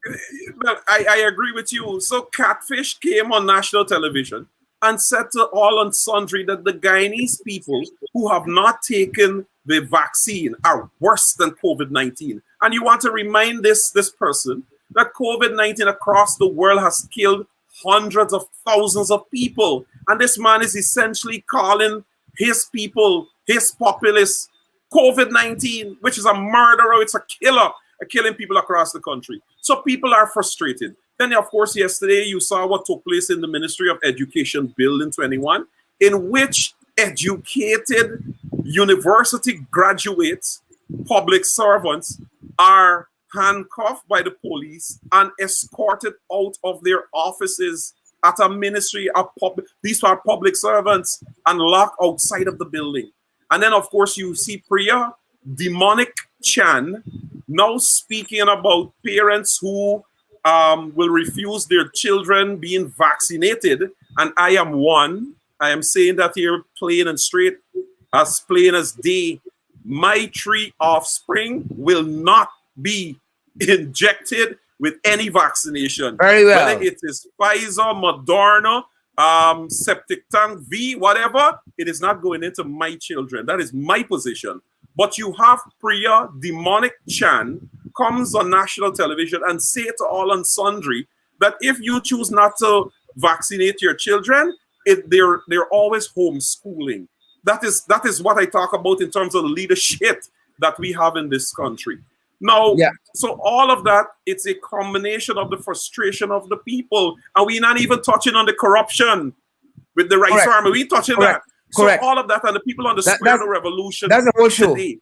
Well, I agree with you. So Catfish came on national television and said to all and sundry that the Guyanese people who have not taken the vaccine are worse than COVID-19. And you want to remind this person that COVID-19 across the world has killed hundreds of thousands of people. And this man is essentially calling his people, his populace, COVID-19, which is a murderer, it's a killer, killing people across the country. So people are frustrated. Then, of course, yesterday you saw what took place in the Ministry of Education Building 21, in which educated university graduates, public servants, are handcuffed by the police and escorted out of their offices at a ministry of these are public servants, and locked outside of the building. And then, of course, you see Priya Demonic Chan now speaking about parents who will refuse their children being vaccinated. And I am one. I am saying that here plain and straight, as plain as day. My 3 offspring will not be injected with any vaccination. Very well. Whether it is Pfizer, Moderna, septic tank V, whatever, it is not going into my children. That is my position. But you have Priya Demonic Chan comes on national television and say to all and sundry that if you choose not to vaccinate your children, they're always homeschooling. That is what I talk about in terms of the leadership that we have in this country. Now, so all of that, it's a combination of the frustration of the people. And we're not even touching on the corruption with the rights army. We're touching that. So all of that, and the people on the square of the revolution that's the whole show. Today,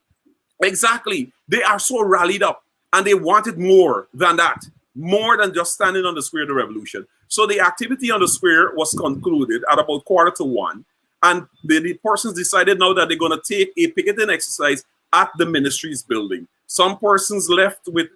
exactly. They are so rallied up and they wanted more than that. More than just standing on the square of the revolution. So the activity on the square was concluded at about 1:45. And the persons decided now that they're going to take a picketing exercise at the ministry's building. Some persons left with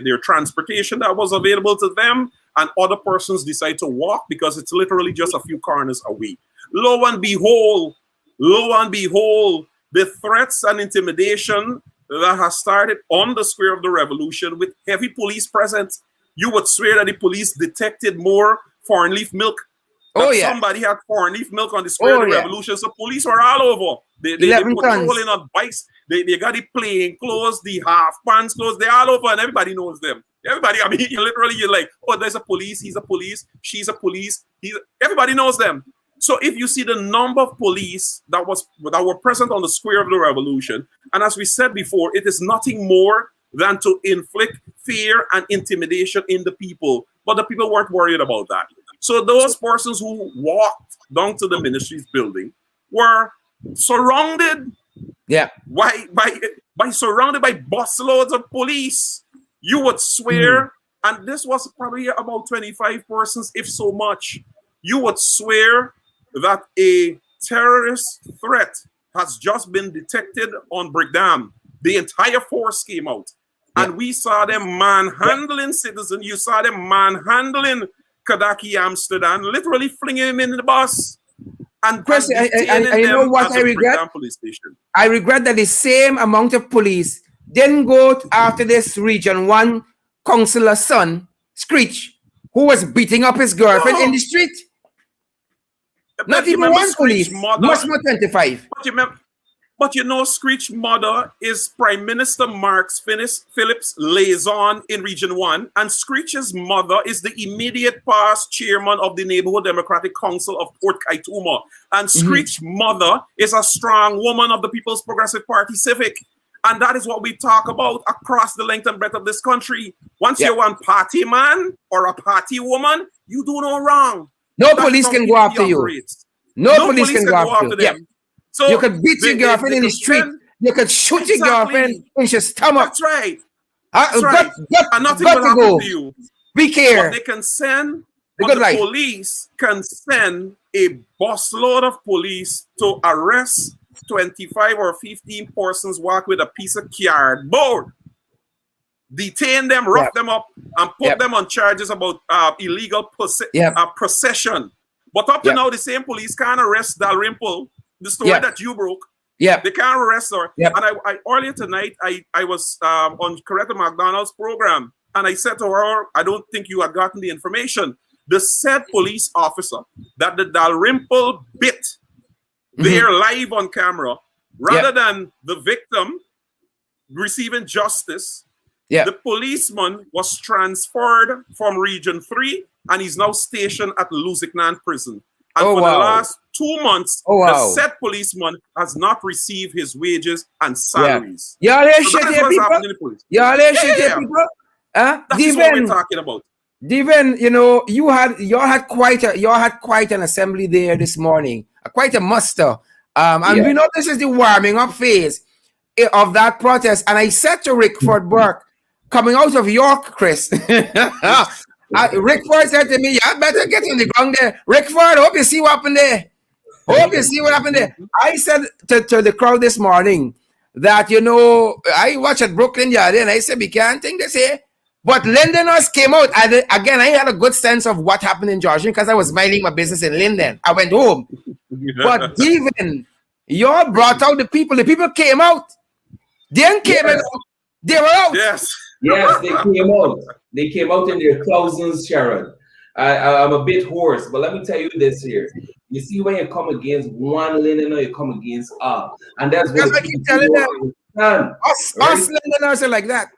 their transportation that was available to them, and other persons decide to walk because it's literally just a few corners away. Lo and behold, the threats and intimidation that has started on the square of the revolution with heavy police presence. You would swear that the police detected more foreign leaf milk. Somebody had foreign leaf milk on the square of the revolution. So police were all over. They patrolling on bikes. They got the plain clothes, the half pants clothes. They're all over, and everybody knows them. Everybody, I mean, you're like, oh, there's a police, he's a police, she's a police. Everybody knows them. So if you see the number of police that were present on the square of the revolution, and as we said before, it is nothing more than to inflict fear and intimidation in the people. But the people weren't worried about that. So those persons who walked down to the ministry's building were surrounded by surrounded by busloads of police. You would swear, and this was probably about 25 persons, if so much. You would swear that a terrorist threat has just been detected on Brigham. The entire force came out. And we saw them manhandling citizens. You saw them manhandling Kadaki Amsterdam, literally flinging him in the bus. And you know what I regret? I regret that the same amount of police didn't go after this Region 1 councillor's son, Screech, who was beating up his girlfriend in the street. Not even one police, much more 25. But you know, Screech's mother is Prime Minister Mark Phillips' liaison in Region 1, and Screech's mother is the immediate past chairman of the Neighborhood Democratic Council of Port Kaituma. And Screech's mother is a strong woman of the People's Progressive Party Civic. And that is what we talk about across the length and breadth of this country. Once you're one party man or a party woman, you do no wrong. No police can go after you. No police can go after them. So you could beat your girlfriend in the street. You could shoot your girlfriend in your stomach. That's right. That's right. And nothing will happen to you. Be careful. They can send, the police can send a busload of police to arrest 25 or 15 persons walk with a piece of cardboard, detain them, rough them up, and put them on charges about illegal procession. But up to now, the same police can't arrest Dalrymple. The story that you broke, they can't arrest her. And I earlier tonight, I was on Coretta McDonald's program, and I said to her, I don't think you had gotten the information. The said police officer that the Dalrymple bit there live on camera, rather than the victim receiving justice, the policeman was transferred from Region 3, and he's now stationed at Lusignan Prison. And for the last 2 months, Oh, wow. the said policeman has not received his wages and salaries. Y'all hear So shit that is here, what's people? happening in the police. Y'all hear shit here, Yeah. people? Huh? That is what we're talking about. Devin, you know, y'all had quite an assembly there this morning, quite a muster. And we know this is the warming up phase of that protest. And I said to Rickford Burke, coming out of York, Chris, Rickford said to me, "You better get on the ground there, Rickford. Hope you see what happened there. Hope you see what happened there." I said to the crowd this morning that, you know, I watched at Brooklyn Yard and I said, we can't think this here. But Londoners came out. And again, I had a good sense of what happened in Georgia because I was minding my business in Linden. I went home. But even y'all brought out the people. The people came out. They didn't came out. They were out. Yes. Yes, they came out. They came out in their thousands, Sharon. I'm a bit hoarse, but let me tell you this here. You see, when you come against one Londoner, you come against all. And that's what I keep telling them. Us Londoners are like that.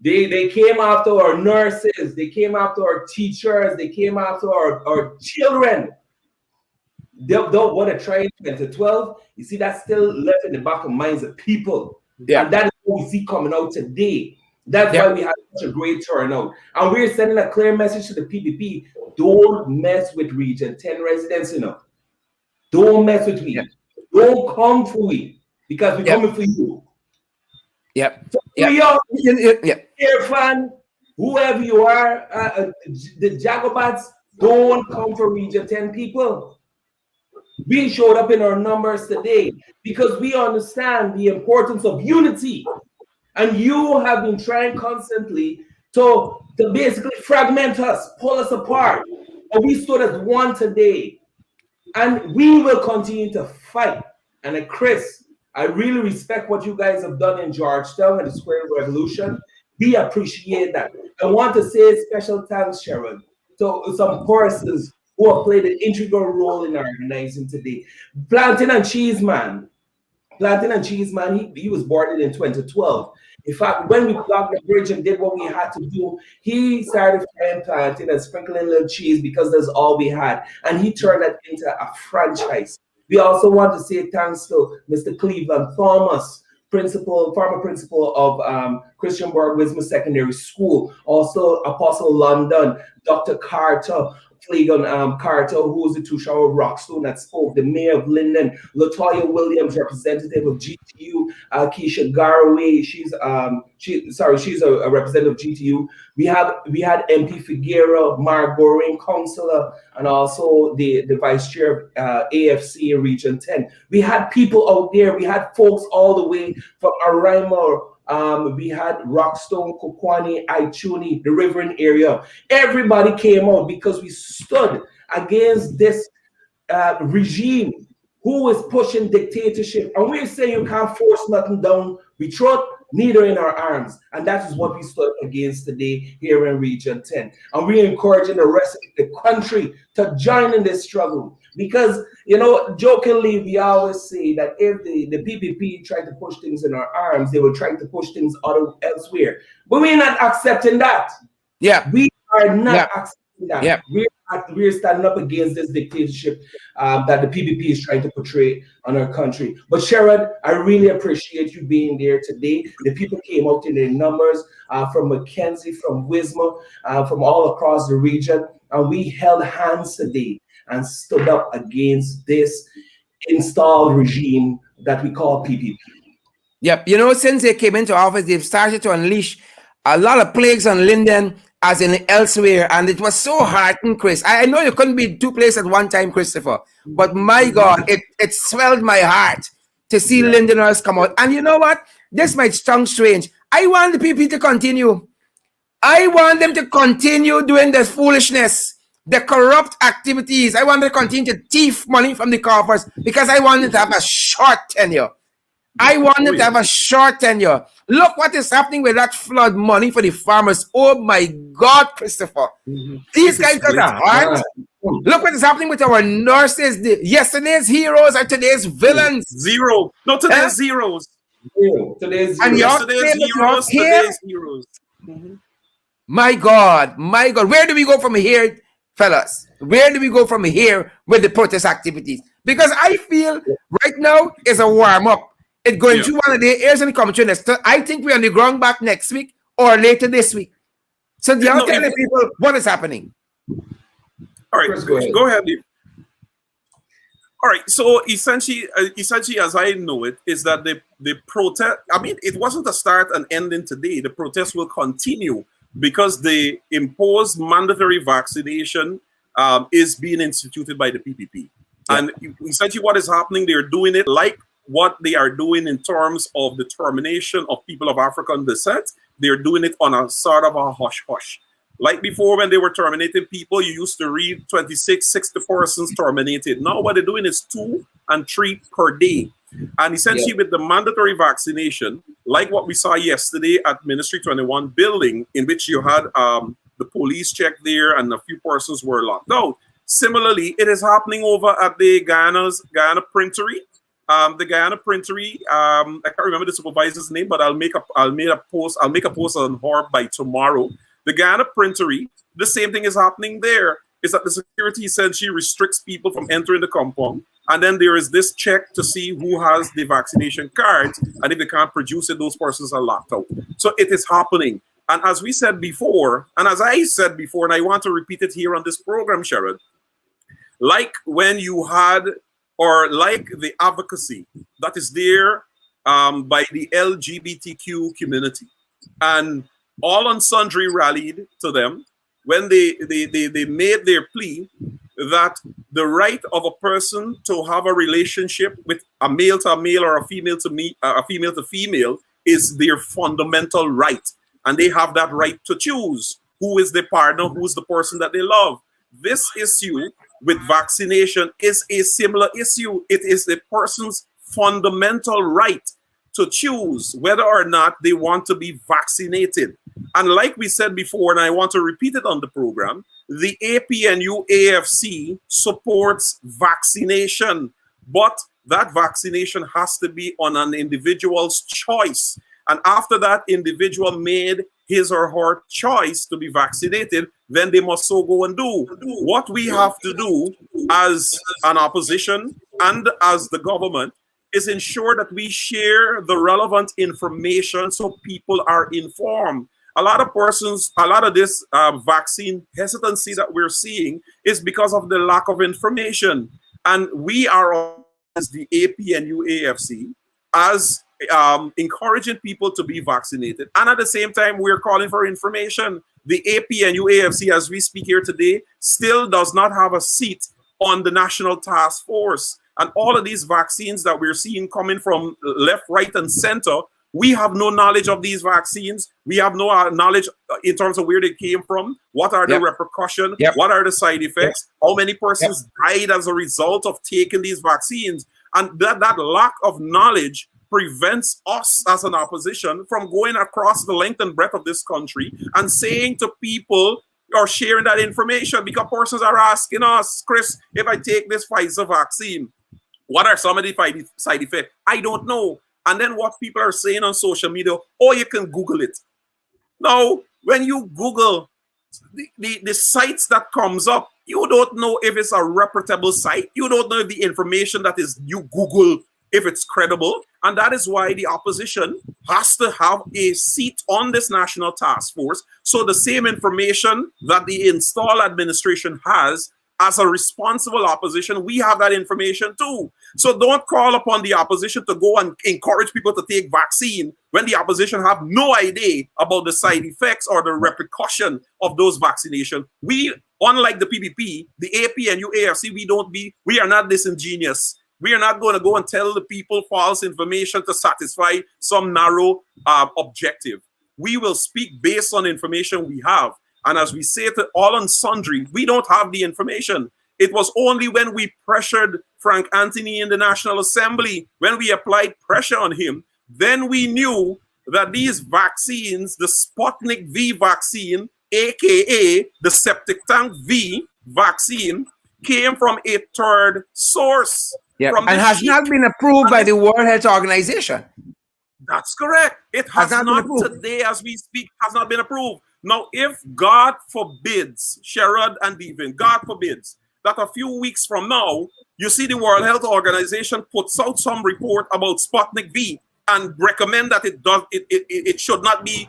They came after our nurses, they came after our teachers, they came after our children. They don't want to try in 2012. You see, that's still left in the back of minds of people. Yeah. And that is what we see coming out today. That's why we have such a great turnout. And we're sending a clear message to the PPP. Don't mess with Region 10 residents, you know. Don't mess with me. Don't come for me because we're coming for you. Yep. So Air fan, whoever you are, the Jagobats, don't come for Region 10 people. We showed up in our numbers today because we understand the importance of unity. And you have been trying constantly to basically fragment us, pull us apart. But we stood as one today. And we will continue to fight. And Chris, I really respect what you guys have done in Georgetown and the Square Revolution. We appreciate that. I want to say special thanks, Sharon, to some persons who have played an integral role in organizing today. Plantain and Cheese Man, he was boarded in 2012. In fact, when we blocked the bridge and did what we had to do, he started frying plantain and sprinkling little cheese because that's all we had. And he turned that into a franchise. We also want to say thanks to Mr. Cleveland Thomas, former principal of Christian Borg Wisdom Secondary School, also Apostle London, Dr. Carter, Flegon Carter, who was the two-shower Rockstone that spoke, the mayor of Linden, Latoya Williams, representative of GTU, Keisha Garraway, she's a representative of GTU. We had MP Figueroa, Mark Goring, councillor, and also the vice chair of AFC in Region 10. We had people out there. We had folks all the way from Araima. We had Rockstone, Kokwani, Aichuni, the Riverine area. Everybody came out because we stood against this regime who is pushing dictatorship. And we're saying you can't force nothing down we throat, neither in our arms. And that is what we stood against today here in Region 10. And we're encouraging the rest of the country to join in this struggle. Because, you know, jokingly, we always say that if the PPP tried to push things in our arms, they will try to push things elsewhere. But we're not accepting that. Yeah. We are not accepting that. Yeah. We're standing up against this dictatorship that the PPP is trying to portray on our country. But Sharon, I really appreciate you being there today. The people came out in their numbers from Mackenzie, from Wisma, from all across the region, and we held hands today and stood up against this installed regime that we call PPP. Yep. You know, since they came into office, they've started to unleash a lot of plagues on Linden as in elsewhere. And it was so heartening, Chris. I know you couldn't be two places at one time, Christopher, but my God, it swelled my heart to see Lindeners come out. And you know what? This might sound strange. I want the people to continue. I want them to continue doing this foolishness, the corrupt activities. I want them to continue to thief money from the coffers because I want them to have a short tenure. I want them to have a short tenure. Look what is happening with that flood money for the farmers. Oh my God, Christopher. These guys got a heart. Look what is happening with our nurses. Yesterday's heroes are today's villains. Zero. No, today's zeros. Today's And yesterday's heroes, today's heroes. My God, my God. Where do we go from here, fellas? Where do we go from here with the protest activities? Because I feel right now is a warm up. It's going through one of the areas and coming through next. I think we're on the ground back next week or later this week. So they are telling people what is happening. All right, Chris, go ahead. Go ahead, Dave. All right, so essentially, as I know it, is that the protest. I mean, it wasn't a start and ending today. The protest will continue because the imposed mandatory vaccination is being instituted by the PPP. Yeah. And essentially, what is happening? They're doing it like what they are doing in terms of the termination of people of African descent. They're doing it on a sort of a hush hush. Like before, when they were terminating people, you used to read 26, 60 persons terminated. Now what they're doing is 2 and 3 per day. And essentially with the mandatory vaccination, like what we saw yesterday at Ministry 21 building, in which you had the police check there and a few persons were locked out. Similarly, it is happening over at the Guyana Printery. The Guyana Printery, I can't remember the supervisor's name, but I'll make a post on her by tomorrow. The Guyana Printery, the same thing is happening there. Is that the security essentially restricts people from entering the compound, and then there is this check to see who has the vaccination cards, and if they can't produce it, those persons are locked out. So it is happening. And as we said before, and as I said before, and I want to repeat it here on this program, Sherrod, like when you had, or like the advocacy that is there by the LGBTQ community, and all and sundry rallied to them when they made their plea that the right of a person to have a relationship with a male to male or a female to female is their fundamental right. And they have that right to choose who is the partner, who is the person that they love. This issue with vaccination is a similar issue. It is the person's fundamental right to choose whether or not they want to be vaccinated. And like we said before, and I want to repeat it on the program, the APNU AFC supports vaccination, but that vaccination has to be on an individual's choice. And after that individual made his or her choice to be vaccinated, then they must so go and do. What we have to do as an opposition and as the government is ensure that we share the relevant information so people are informed. A lot of this vaccine hesitancy that we're seeing is because of the lack of information. And we are, as the APNU AFC, as encouraging people to be vaccinated. And at the same time, we're calling for information. The APNU AFC, as we speak here today, still does not have a seat on the National Task Force. And all of these vaccines that we're seeing coming from left, right, and center, we have no knowledge of these vaccines. We have no knowledge in terms of where they came from. What are the repercussions? What are the side effects? How many persons died as a result of taking these vaccines? And that lack of knowledge prevents us as an opposition from going across the length and breadth of this country and saying to people or sharing that information, because persons are asking us, Chris, if I take this Pfizer vaccine, what are some of the side effects? I don't know. And then what people are saying on social media, oh, you can Google it. Now, when you Google the sites that comes up, you don't know if it's a reputable site. You don't know if the information that is you Google, if it's credible. And that is why the opposition has to have a seat on this National Task Force. So the same information that the installed administration has, as a responsible opposition, we have that information too. So don't call upon the opposition to go and encourage people to take vaccine when the opposition have no idea about the side effects or the repercussion of those vaccinations. We, unlike the PPP, the APNU AFC, we are not disingenuous. We are not going to go and tell the people false information to satisfy some narrow objective. We will speak based on information we have. And as we say to all and sundry, we don't have the information. It was only when we pressured Frank Anthony in the National Assembly, when we applied pressure on him, then we knew that these vaccines, the Sputnik V vaccine, aka the septic tank V vaccine, came from a third source. Yeah, and has not been approved by the World Health Organization. That's correct. It has not today as we speak, has not been approved. Now, if God forbids, Sherrod and Devin, God forbids, that a few weeks from now, you see the World Health Organization puts out some report about Sputnik V and recommend that it should not be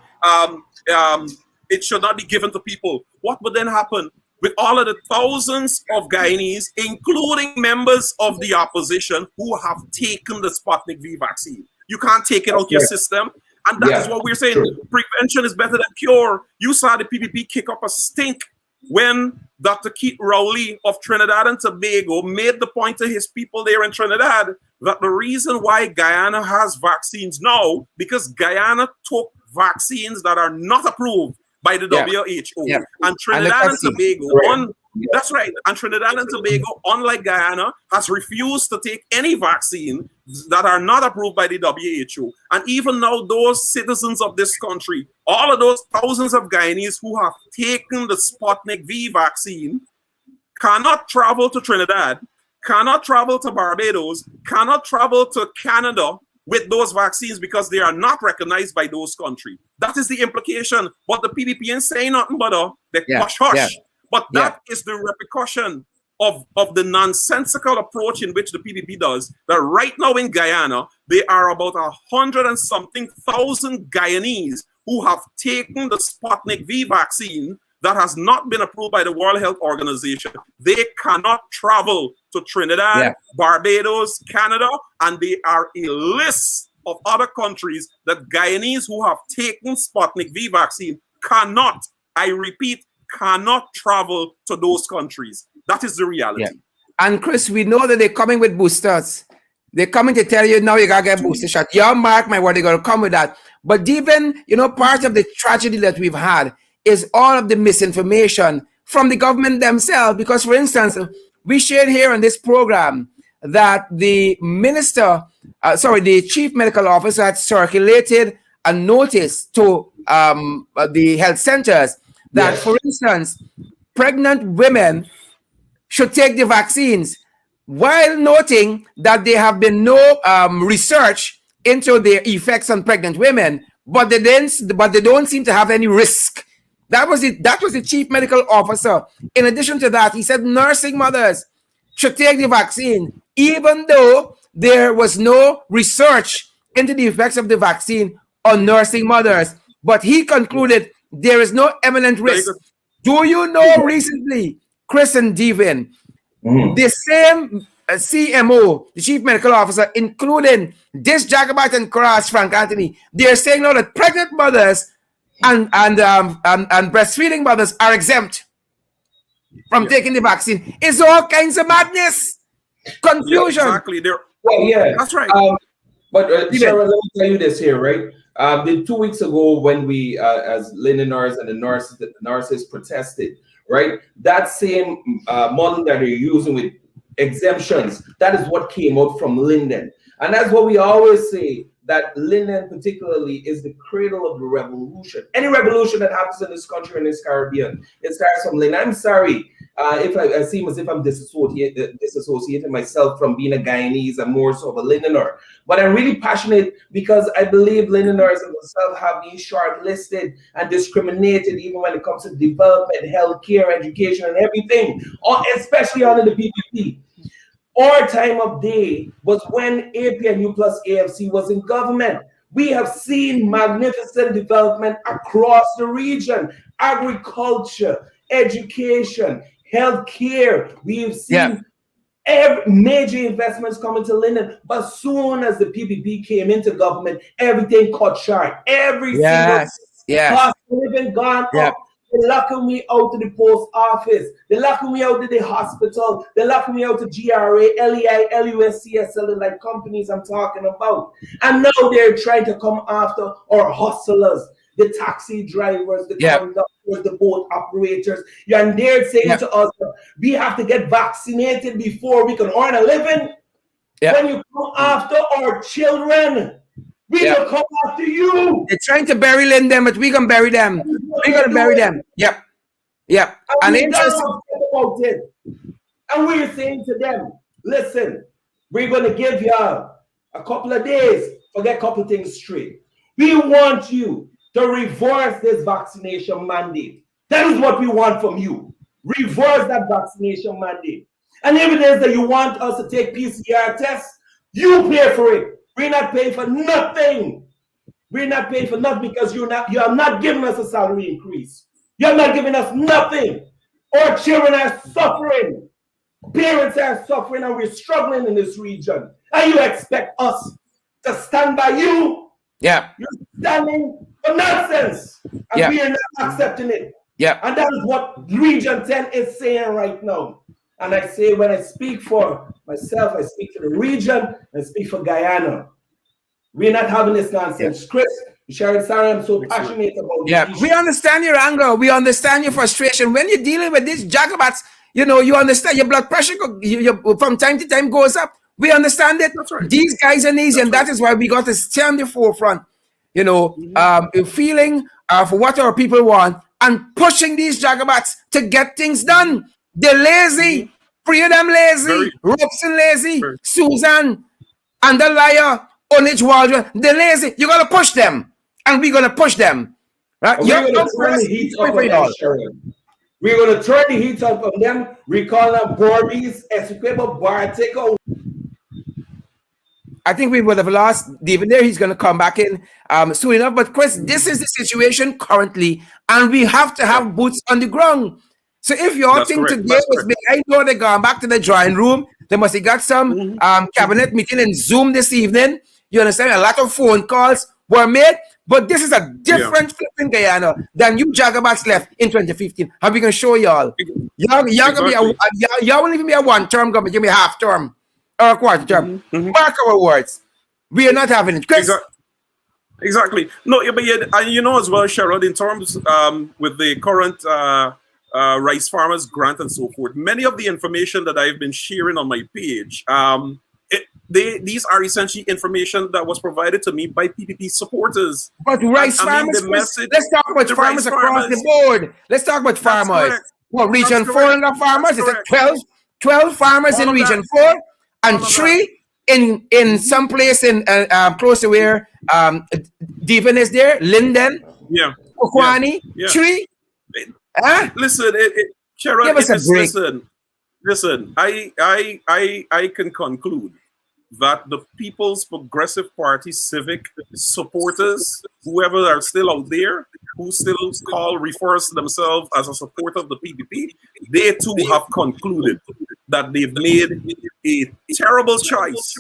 it should not be given to people. What would then happen with all of the thousands of Guyanese, including members of the opposition, who have taken the Sputnik V vaccine? You can't take it out your system. And that is what we're saying. True. Prevention is better than cure. You saw the PPP kick up a stink when Dr. Keith Rowley of Trinidad and Tobago made the point to his people there in Trinidad that the reason why Guyana has vaccines now, because Guyana took vaccines that are not approved by the WHO. Yeah. And Trinidad and Tobago, that's right. And Trinidad and Tobago, unlike Guyana, has refused to take any vaccine that are not approved by the WHO. And even now, those citizens of this country, all of those thousands of Guyanese who have taken the Sputnik V vaccine, cannot travel to Trinidad, cannot travel to Barbados, cannot travel to Canada with those vaccines because they are not recognized by those countries. That is the implication. But the PPP ain't saying nothing but they hush. But that is the repercussion of the nonsensical approach in which the PPP does. That right now in Guyana, there are about 100 and something thousand Guyanese who have taken the Sputnik V vaccine that has not been approved by the World Health Organization. They cannot travel to Trinidad, Barbados, Canada, and there are a list of other countries that Guyanese who have taken Sputnik V vaccine cannot, I repeat, cannot travel to those countries. That is the reality. And Chris, we know that they're coming with boosters. They're coming to tell you now you gotta get booster shot. You mark my word, they're gonna come with that. But even, part of the tragedy that we've had is all of the misinformation from the government themselves. Because, for instance, we shared here on this program that the the chief medical officer had circulated a notice to the health centers that, for instance, pregnant women should take the vaccines, while noting that there have been no research into the effects on pregnant women, but they don't seem to have any risk. That was the chief medical officer. In addition to that, he said nursing mothers should take the vaccine, even though there was no research into the effects of the vaccine on nursing mothers. But he concluded there is no imminent risk. Do you know recently, Chris and Devin, the same CMO, the chief medical officer, including this Jacobite and Cross, Frank Anthony, they're saying now that pregnant mothers and breastfeeding mothers are exempt from taking the vaccine. It's all kinds of madness, confusion. Exactly. That's right. But Sarah, let me tell you this here, right? 2 weeks ago, when we, as Londoners and the nurses protested, right? That same model that they're using with exemptions, that is what came out from Linden. And that's what we always say, that Linden particularly is the cradle of the revolution. Any revolution that happens in this country, in this Caribbean, it starts from Linden. I'm sorry if I seem as if I'm disassociating myself from being a Guyanese and more so of a Londoner. But I'm really passionate because I believe Londoners themselves have been shortlisted and discriminated even when it comes to development, healthcare, education, and everything, especially under the PPP. Our time of day was when APNU plus AFC was in government. We have seen magnificent development across the region: agriculture, education, healthcare. We've seen every major investments coming to Linden. But soon as the PPP came into government, everything cut short. Every single cost of living gone up. They're locking me out to the post office. They're locking me out to the hospital. They're locking me out to GRA, LEI, LUSCSL, like companies I'm talking about. And now they're trying to come after our hustlers, the taxi drivers, the conductors, the boat operators. And they're saying to us, we have to get vaccinated before we can earn a living. When you come after our children, we will come after you. They're trying to bury them, but we're going to bury them. We're going to bury them. And interesting about it. And we're saying to them, listen, we're going to give you a couple of days to get a couple of things straight. We want you to reverse this vaccination mandate. That is what we want from you. reverse that vaccination mandate. And if it is that you want us to take PCR tests, you pay for it. We're not paying for nothing. We're not paying for nothing because you are not giving us a salary increase. You're not giving us nothing. Our children are suffering. Parents are suffering, and we're struggling in this region. And you expect us to stand by you? Yeah. You're standing for nonsense. And we are not accepting it. Yeah. And that is what Region 10 is saying right now. And I say, when I speak for myself, I speak for the region, I speak for Guyana. We're not having this nonsense. Chris, Sharon, sorry, I'm so passionate about this issue. We understand your anger. We understand your frustration. When you're dealing with these Jacobats, you know, you understand your blood pressure from time to time goes up. We understand it. That's right. These guys are easy, and that is why we got to stay on the forefront, you know, feeling for what our people want and pushing these Jacobats to get things done. They're lazy. Free of them lazy. Robson lazy. Susan and the liar. Onage Waldron. They're lazy. You got to push them. And we're going to push them. Right? We're going to turn the heat up on them, Sharon. We're going to turn the heat up on them. We call them Borbies, Essequibo, Bartico. I think we would have lost David there. He's going to come back in soon enough. But Chris, this is the situation currently, and we have to have boots on the ground. So if your thing today was big, I know they're going back to the drawing room. They must have got some cabinet meeting in Zoom this evening. You understand? A lot of phone calls were made. But this is a different flipping Guyana than you Jagabats left in 2015. And we can show y'all. Y'all won't even be a one-term government. Give me a half-term or a quarter-term. Mark our words. We are not having it. Chris? Exactly. No, but you know as well, Sherrod, in terms with the current rice farmers grant and so forth, many of the information that I've been sharing on my page, these are essentially information that was provided to me by PPP supportors. But rice farmers, let's talk about farmers across the board. Let's talk about farmers. Well, Region 4 and the farmers, is it 12 farmers in Region 4 and 3 in some place in close to where Devin is there, Linden, Kokwani, 3. Listen, Sharon, give us a break. Listen, I can conclude that the People's Progressive Party civic supporters, whoever are still out there, who still refers to themselves as a supporter of the PPP, they too have concluded that they've made a terrible choice.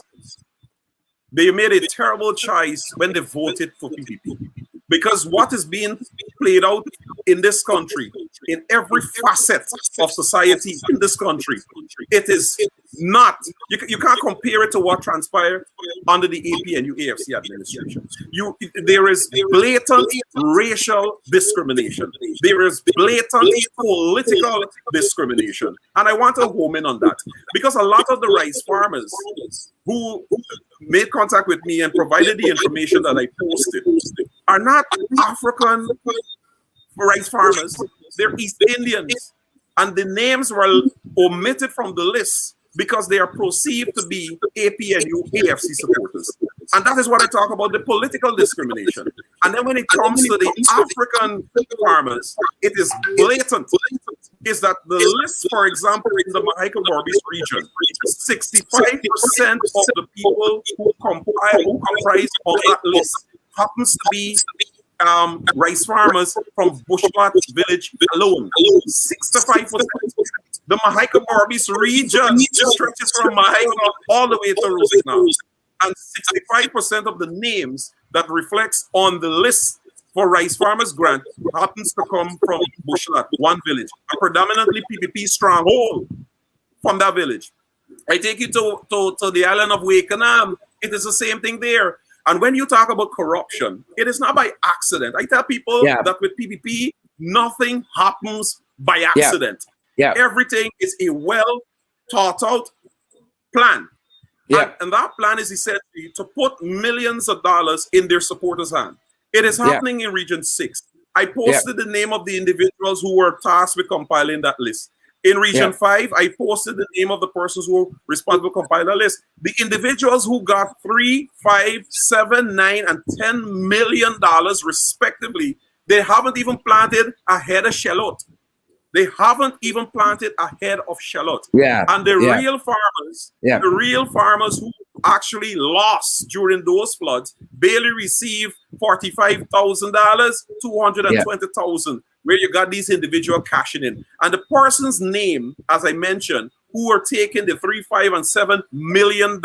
They made a terrible choice when they voted for PPP. Because what is being played out in this country, in every facet of society in this country, it is not, you can't compare it to what transpired under the APNU AFC administration. There is blatant racial discrimination. There is blatant political discrimination. And I want to home in on that. Because a lot of the rice farmers who made contact with me and provided the information that I posted are not African rice farmers. They're East Indians. And the names were omitted from the list because they are perceived to be APNU AFC supporters. And that is what I talk about, the political discrimination. And then when it comes to the African farmers, it is blatant. Is that the list, for example, in the Mahaica-Borbis region, 65% of the people who comprise on that list happens to be rice farmers from Bushlat village alone. 65%. The Mahaica-Borbis region stretches from Mahaica all the way to Roseau. And 65% of the names that reflects on the list for rice farmers grant happens to come from Bushlat, one village, a predominantly PPP stronghold from that village. I take you to the island of Wakenham. It is the same thing there. And when you talk about corruption, it is not by accident. I tell people that with PPP, nothing happens by accident. Everything is a well thought out plan. And that plan is essentially to put millions of dollars in their supporters' hands. It is happening in Region 6. I posted the name of the individuals who were tasked with compiling that list. In Region 5, I posted the name of the persons who were responsible for compiling the list. The individuals who got $3, $5, $7, $9, and $10 million respectively, they haven't even planted a head of shallot. They haven't even planted a head of shallot. Yeah. And the Yeah. real farmers, Yeah. the real farmers who actually lost during those floods, barely received $45,000, $220,000, where you got these individual cashing in. And the person's name, as I mentioned, who are taking the $3, $5, and $7 million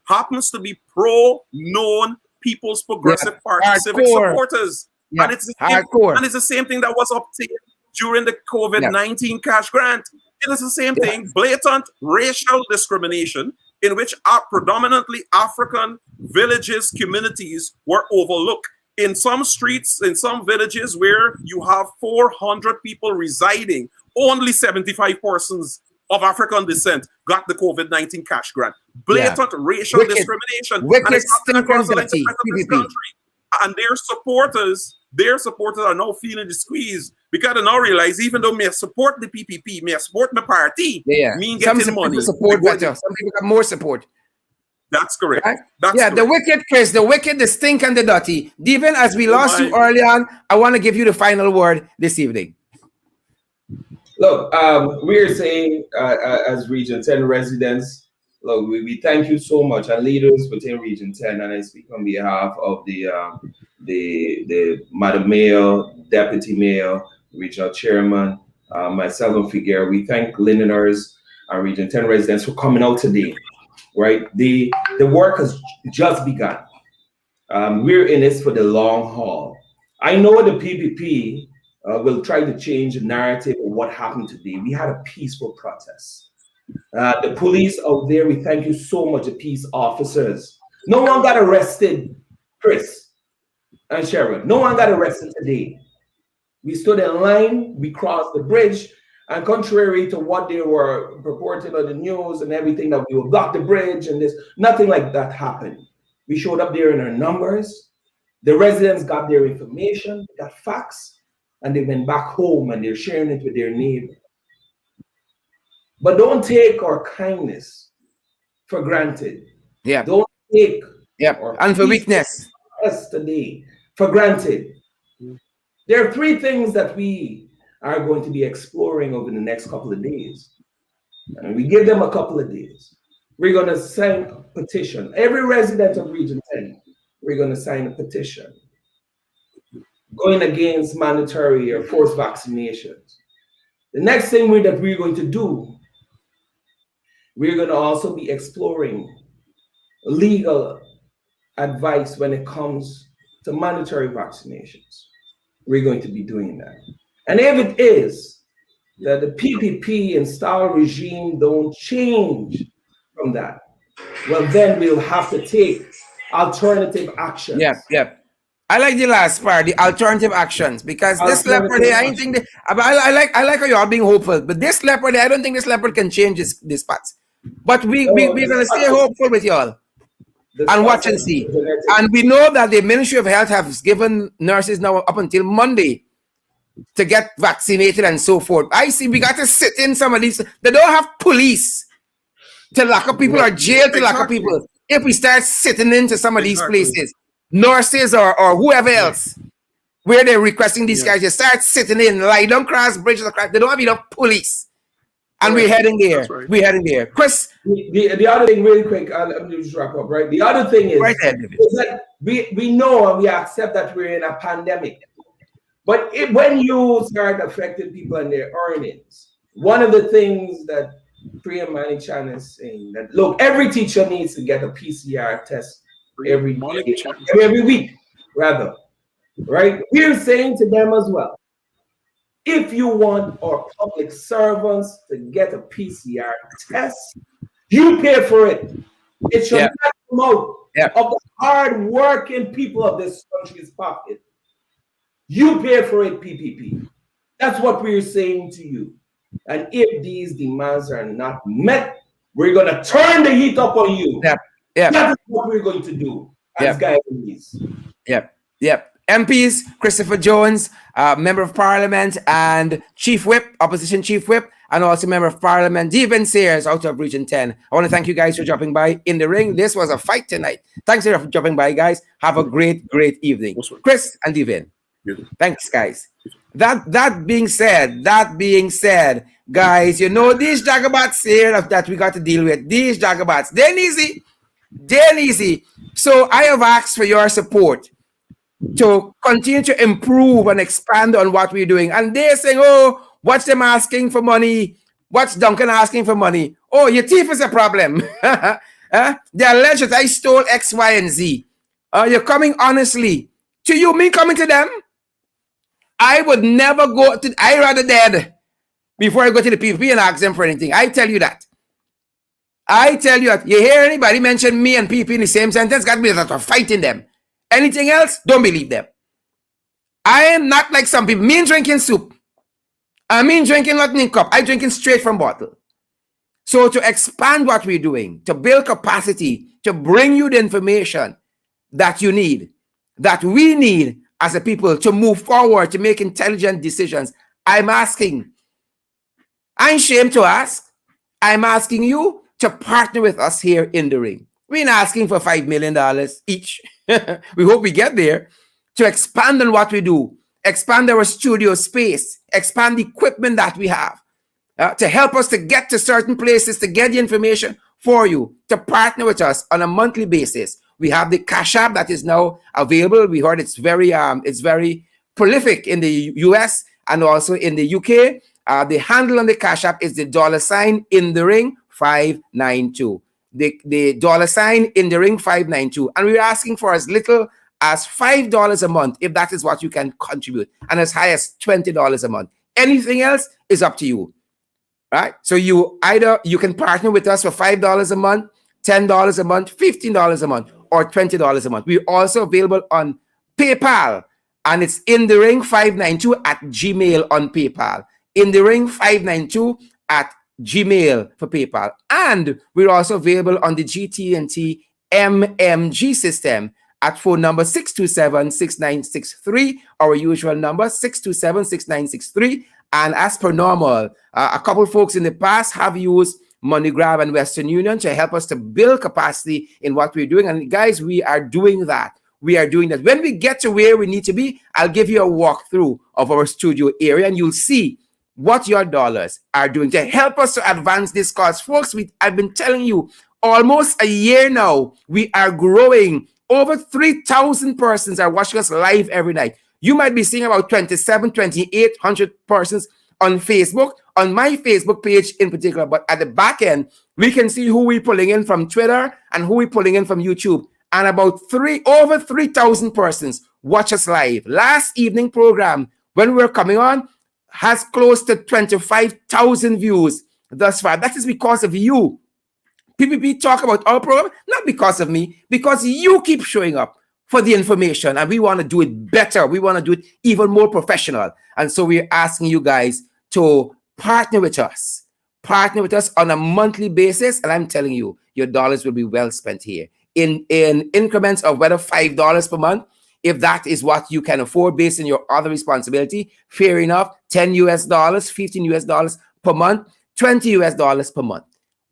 happens to be pro-known People's Progressive Party civic supporters. Yeah. And it's the same thing that was obtained during the COVID-19 cash grant. It is the same thing, blatant racial discrimination in which predominantly African villages, communities were overlooked. In some streets, in some villages where you have 400 people residing, only 75 persons of African descent got the COVID-19 cash grant. Blatant racial discrimination. And it's happening across the length of this country. And their supporters are now feeling the squeeze because they now realize even though may support the PPP, may support my party, me getting money. Some support better. Some people got more support. That's correct. Right? That's correct. The wicked, Chris, the wicked, the stink, and the dirty. Devin, as we lost you early on, I want to give you the final word this evening. Look, we're saying as Region 10 residents, look, we thank you so much, and leaders within Region 10, and I speak on behalf of the Madam Mayor, Deputy Mayor, Regional Chairman, myself and Figueroa. We thank Londoners and Region 10 residents for coming out today. Right, the work has just begun. We're in this for the long haul. I know the PPP will try to change the narrative of what happened today. We had a peaceful protest. The police out there, we thank you so much, the peace officers. No one got arrested, Chris and Sharon. No one got arrested today. We stood in line, we crossed the bridge, and contrary to what they were purporting on the news and everything, that we will block the bridge and this, nothing like that happened. We showed up there in our numbers. The residents got their information, got facts, and they went back home and they're sharing it with their neighbor. But don't take our kindness for granted. Yeah. Don't take and for weakness today for granted. There are three things that we are going to be exploring over the next couple of days. And we give them a couple of days. We're going to sign a petition. Every resident of Region 10, we're going to sign a petition going against mandatory or forced vaccinations. The next thing that we're going to do, we're going to also be exploring legal advice when it comes to mandatory vaccinations. We're going to be doing that. And if it is that the PPP and style regime don't change from that, well, then we'll have to take alternative actions. I like the last part, the alternative actions, because this leopard here, I think I like how you are being hopeful, but this leopard, I don't think this leopard can change this spots. But we're gonna stay hopeful with y'all and watch and see. And we know that the Ministry of Health has given nurses now up until Monday to get vaccinated and so forth. I see we got to sit in some of these. They don't have police to lock up people or jail to lock up people. If we start sitting into some of these places, nurses or whoever else, where they're requesting these guys, you start sitting in, lie down, cross bridges, they don't have enough police. And we're heading there. We're heading there. Chris? The other thing, really quick, let me just wrap up, right? The other thing is that we know and we accept that we're in a pandemic. But when you start affecting people and their earnings, one of the things that Priya Manichan is saying, that look, every teacher needs to get a PCR test every week, rather, right? We're saying to them as well, if you want our public servants to get a PCR test, you pay for it. It should not come out of the hard-working people of this country's pocket. You pay for it, PPP. That's what we're saying to you. And if these demands are not met, we're going to turn the heat up on you. That is what we're going to do as guys. MPs Christopher Jones, Member of Parliament and Chief Whip, Opposition Chief Whip, and also Member of Parliament Devin Sears out of Region 10. I want to thank you guys for dropping by in the ring. This was a fight tonight. Thanks for dropping by, guys. Have a great evening. Chris and Devin. Thanks, guys. That being said, guys, you know these Jagabats here that we got to deal with. These Jagabats, they're easy. So I have asked for your support to continue to improve and expand on what we're doing. And they're saying, oh, what's them asking for money? What's Duncan asking for money? Oh, your thief is a problem. They allege that I stole X, Y, and Z. You're coming honestly. To you, me coming to them, I would never go to, I rather dead before I go to the PPP and ask them for anything. I tell you that. You hear anybody mention me and PPP in the same sentence, got me that are fighting them. Anything else, don't believe them. I am not like some people. Me drinking soup. I mean drinking not in cup. I drinking straight from bottle. So to expand what we're doing, to build capacity, to bring you the information that you need, that we need as a people to move forward, to make intelligent decisions, I'm asking, I'm ashamed to ask, I'm asking you to partner with us here in the ring. We're not asking for $5 million each. We hope we get there, to expand on what we do, expand our studio space, expand the equipment that we have, to help us to get to certain places, to get the information for you, to partner with us on a monthly basis. We have the Cash App that is now available. We heard it's very prolific in the US and also in the UK. The handle on the Cash App is the $ in the ring 592. The $ in the ring 592. And we're asking for as little as $5 a month, if that is what you can contribute, and as high as $20 a month. Anything else is up to you. Right? So you can partner with us for $5 a month, $10 a month, $15 a month, or $20 a month. We're also available on PayPal, and it's in the ring 592 at Gmail on PayPal. In the ring 592 at Gmail for PayPal. And we're also available on the GT&T MMG system at phone number 627-6963, our usual number 627-6963. And as per normal, a couple folks in the past have used MoneyGram and Western Union to help us to build capacity in what we're doing. And guys, we are doing that. When we get to where we need to be, I'll give you a walkthrough of our studio area, and you'll see what your dollars are doing to help us to advance this cause. Folks, I've been telling you almost a year now, we are growing. Over 3,000 persons are watching us live every night. You might be seeing about 2,800 persons on Facebook, on my Facebook page in particular. But at the back end, we can see who we're pulling in from Twitter and who we're pulling in from YouTube. And about over 3,000 persons watch us live. Last evening program, when we were coming on, has close to 25,000 views thus far. That is because of you. PPP talk about our program, not because of me, because you keep showing up for the information, and we want to do it better. We want to do it even more professional. And so we're asking you guys to partner with us on a monthly basis. And I'm telling you, your dollars will be well spent here in increments of whether $5 per month. If that is what you can afford based on your other responsibility, fair enough, $10 US, $15 US per month, $20 US per month.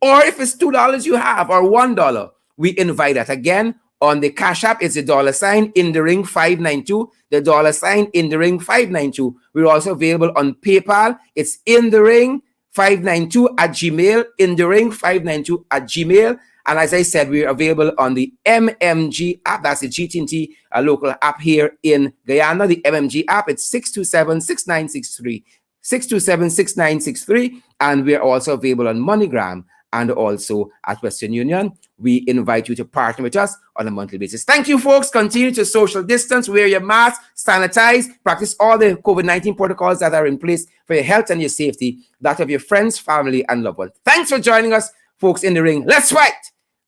Or if it's $2 you have, or $1, we invite that. Again, on the Cash App, it's the $ in the ring 592, the $ in the ring 592. We're also available on PayPal. It's in the ring 592 at Gmail, in the ring 592 at Gmail. And as I said, we're available on the MMG app. That's the GT&T local app here in Guyana. The MMG app, it's 627-6963. 627-6963. And we're also available on MoneyGram and also at Western Union. We invite you to partner with us on a monthly basis. Thank you, folks. Continue to social distance, wear your mask, sanitize, practice all the COVID-19 protocols that are in place for your health and your safety, that of your friends, family, and loved ones. Thanks for joining us, folks, in the ring. Let's fight.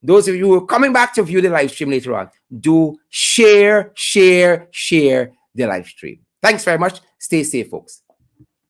Those of you who are coming back to view the live stream later on, do share the live stream. Thanks very much. Stay safe, folks.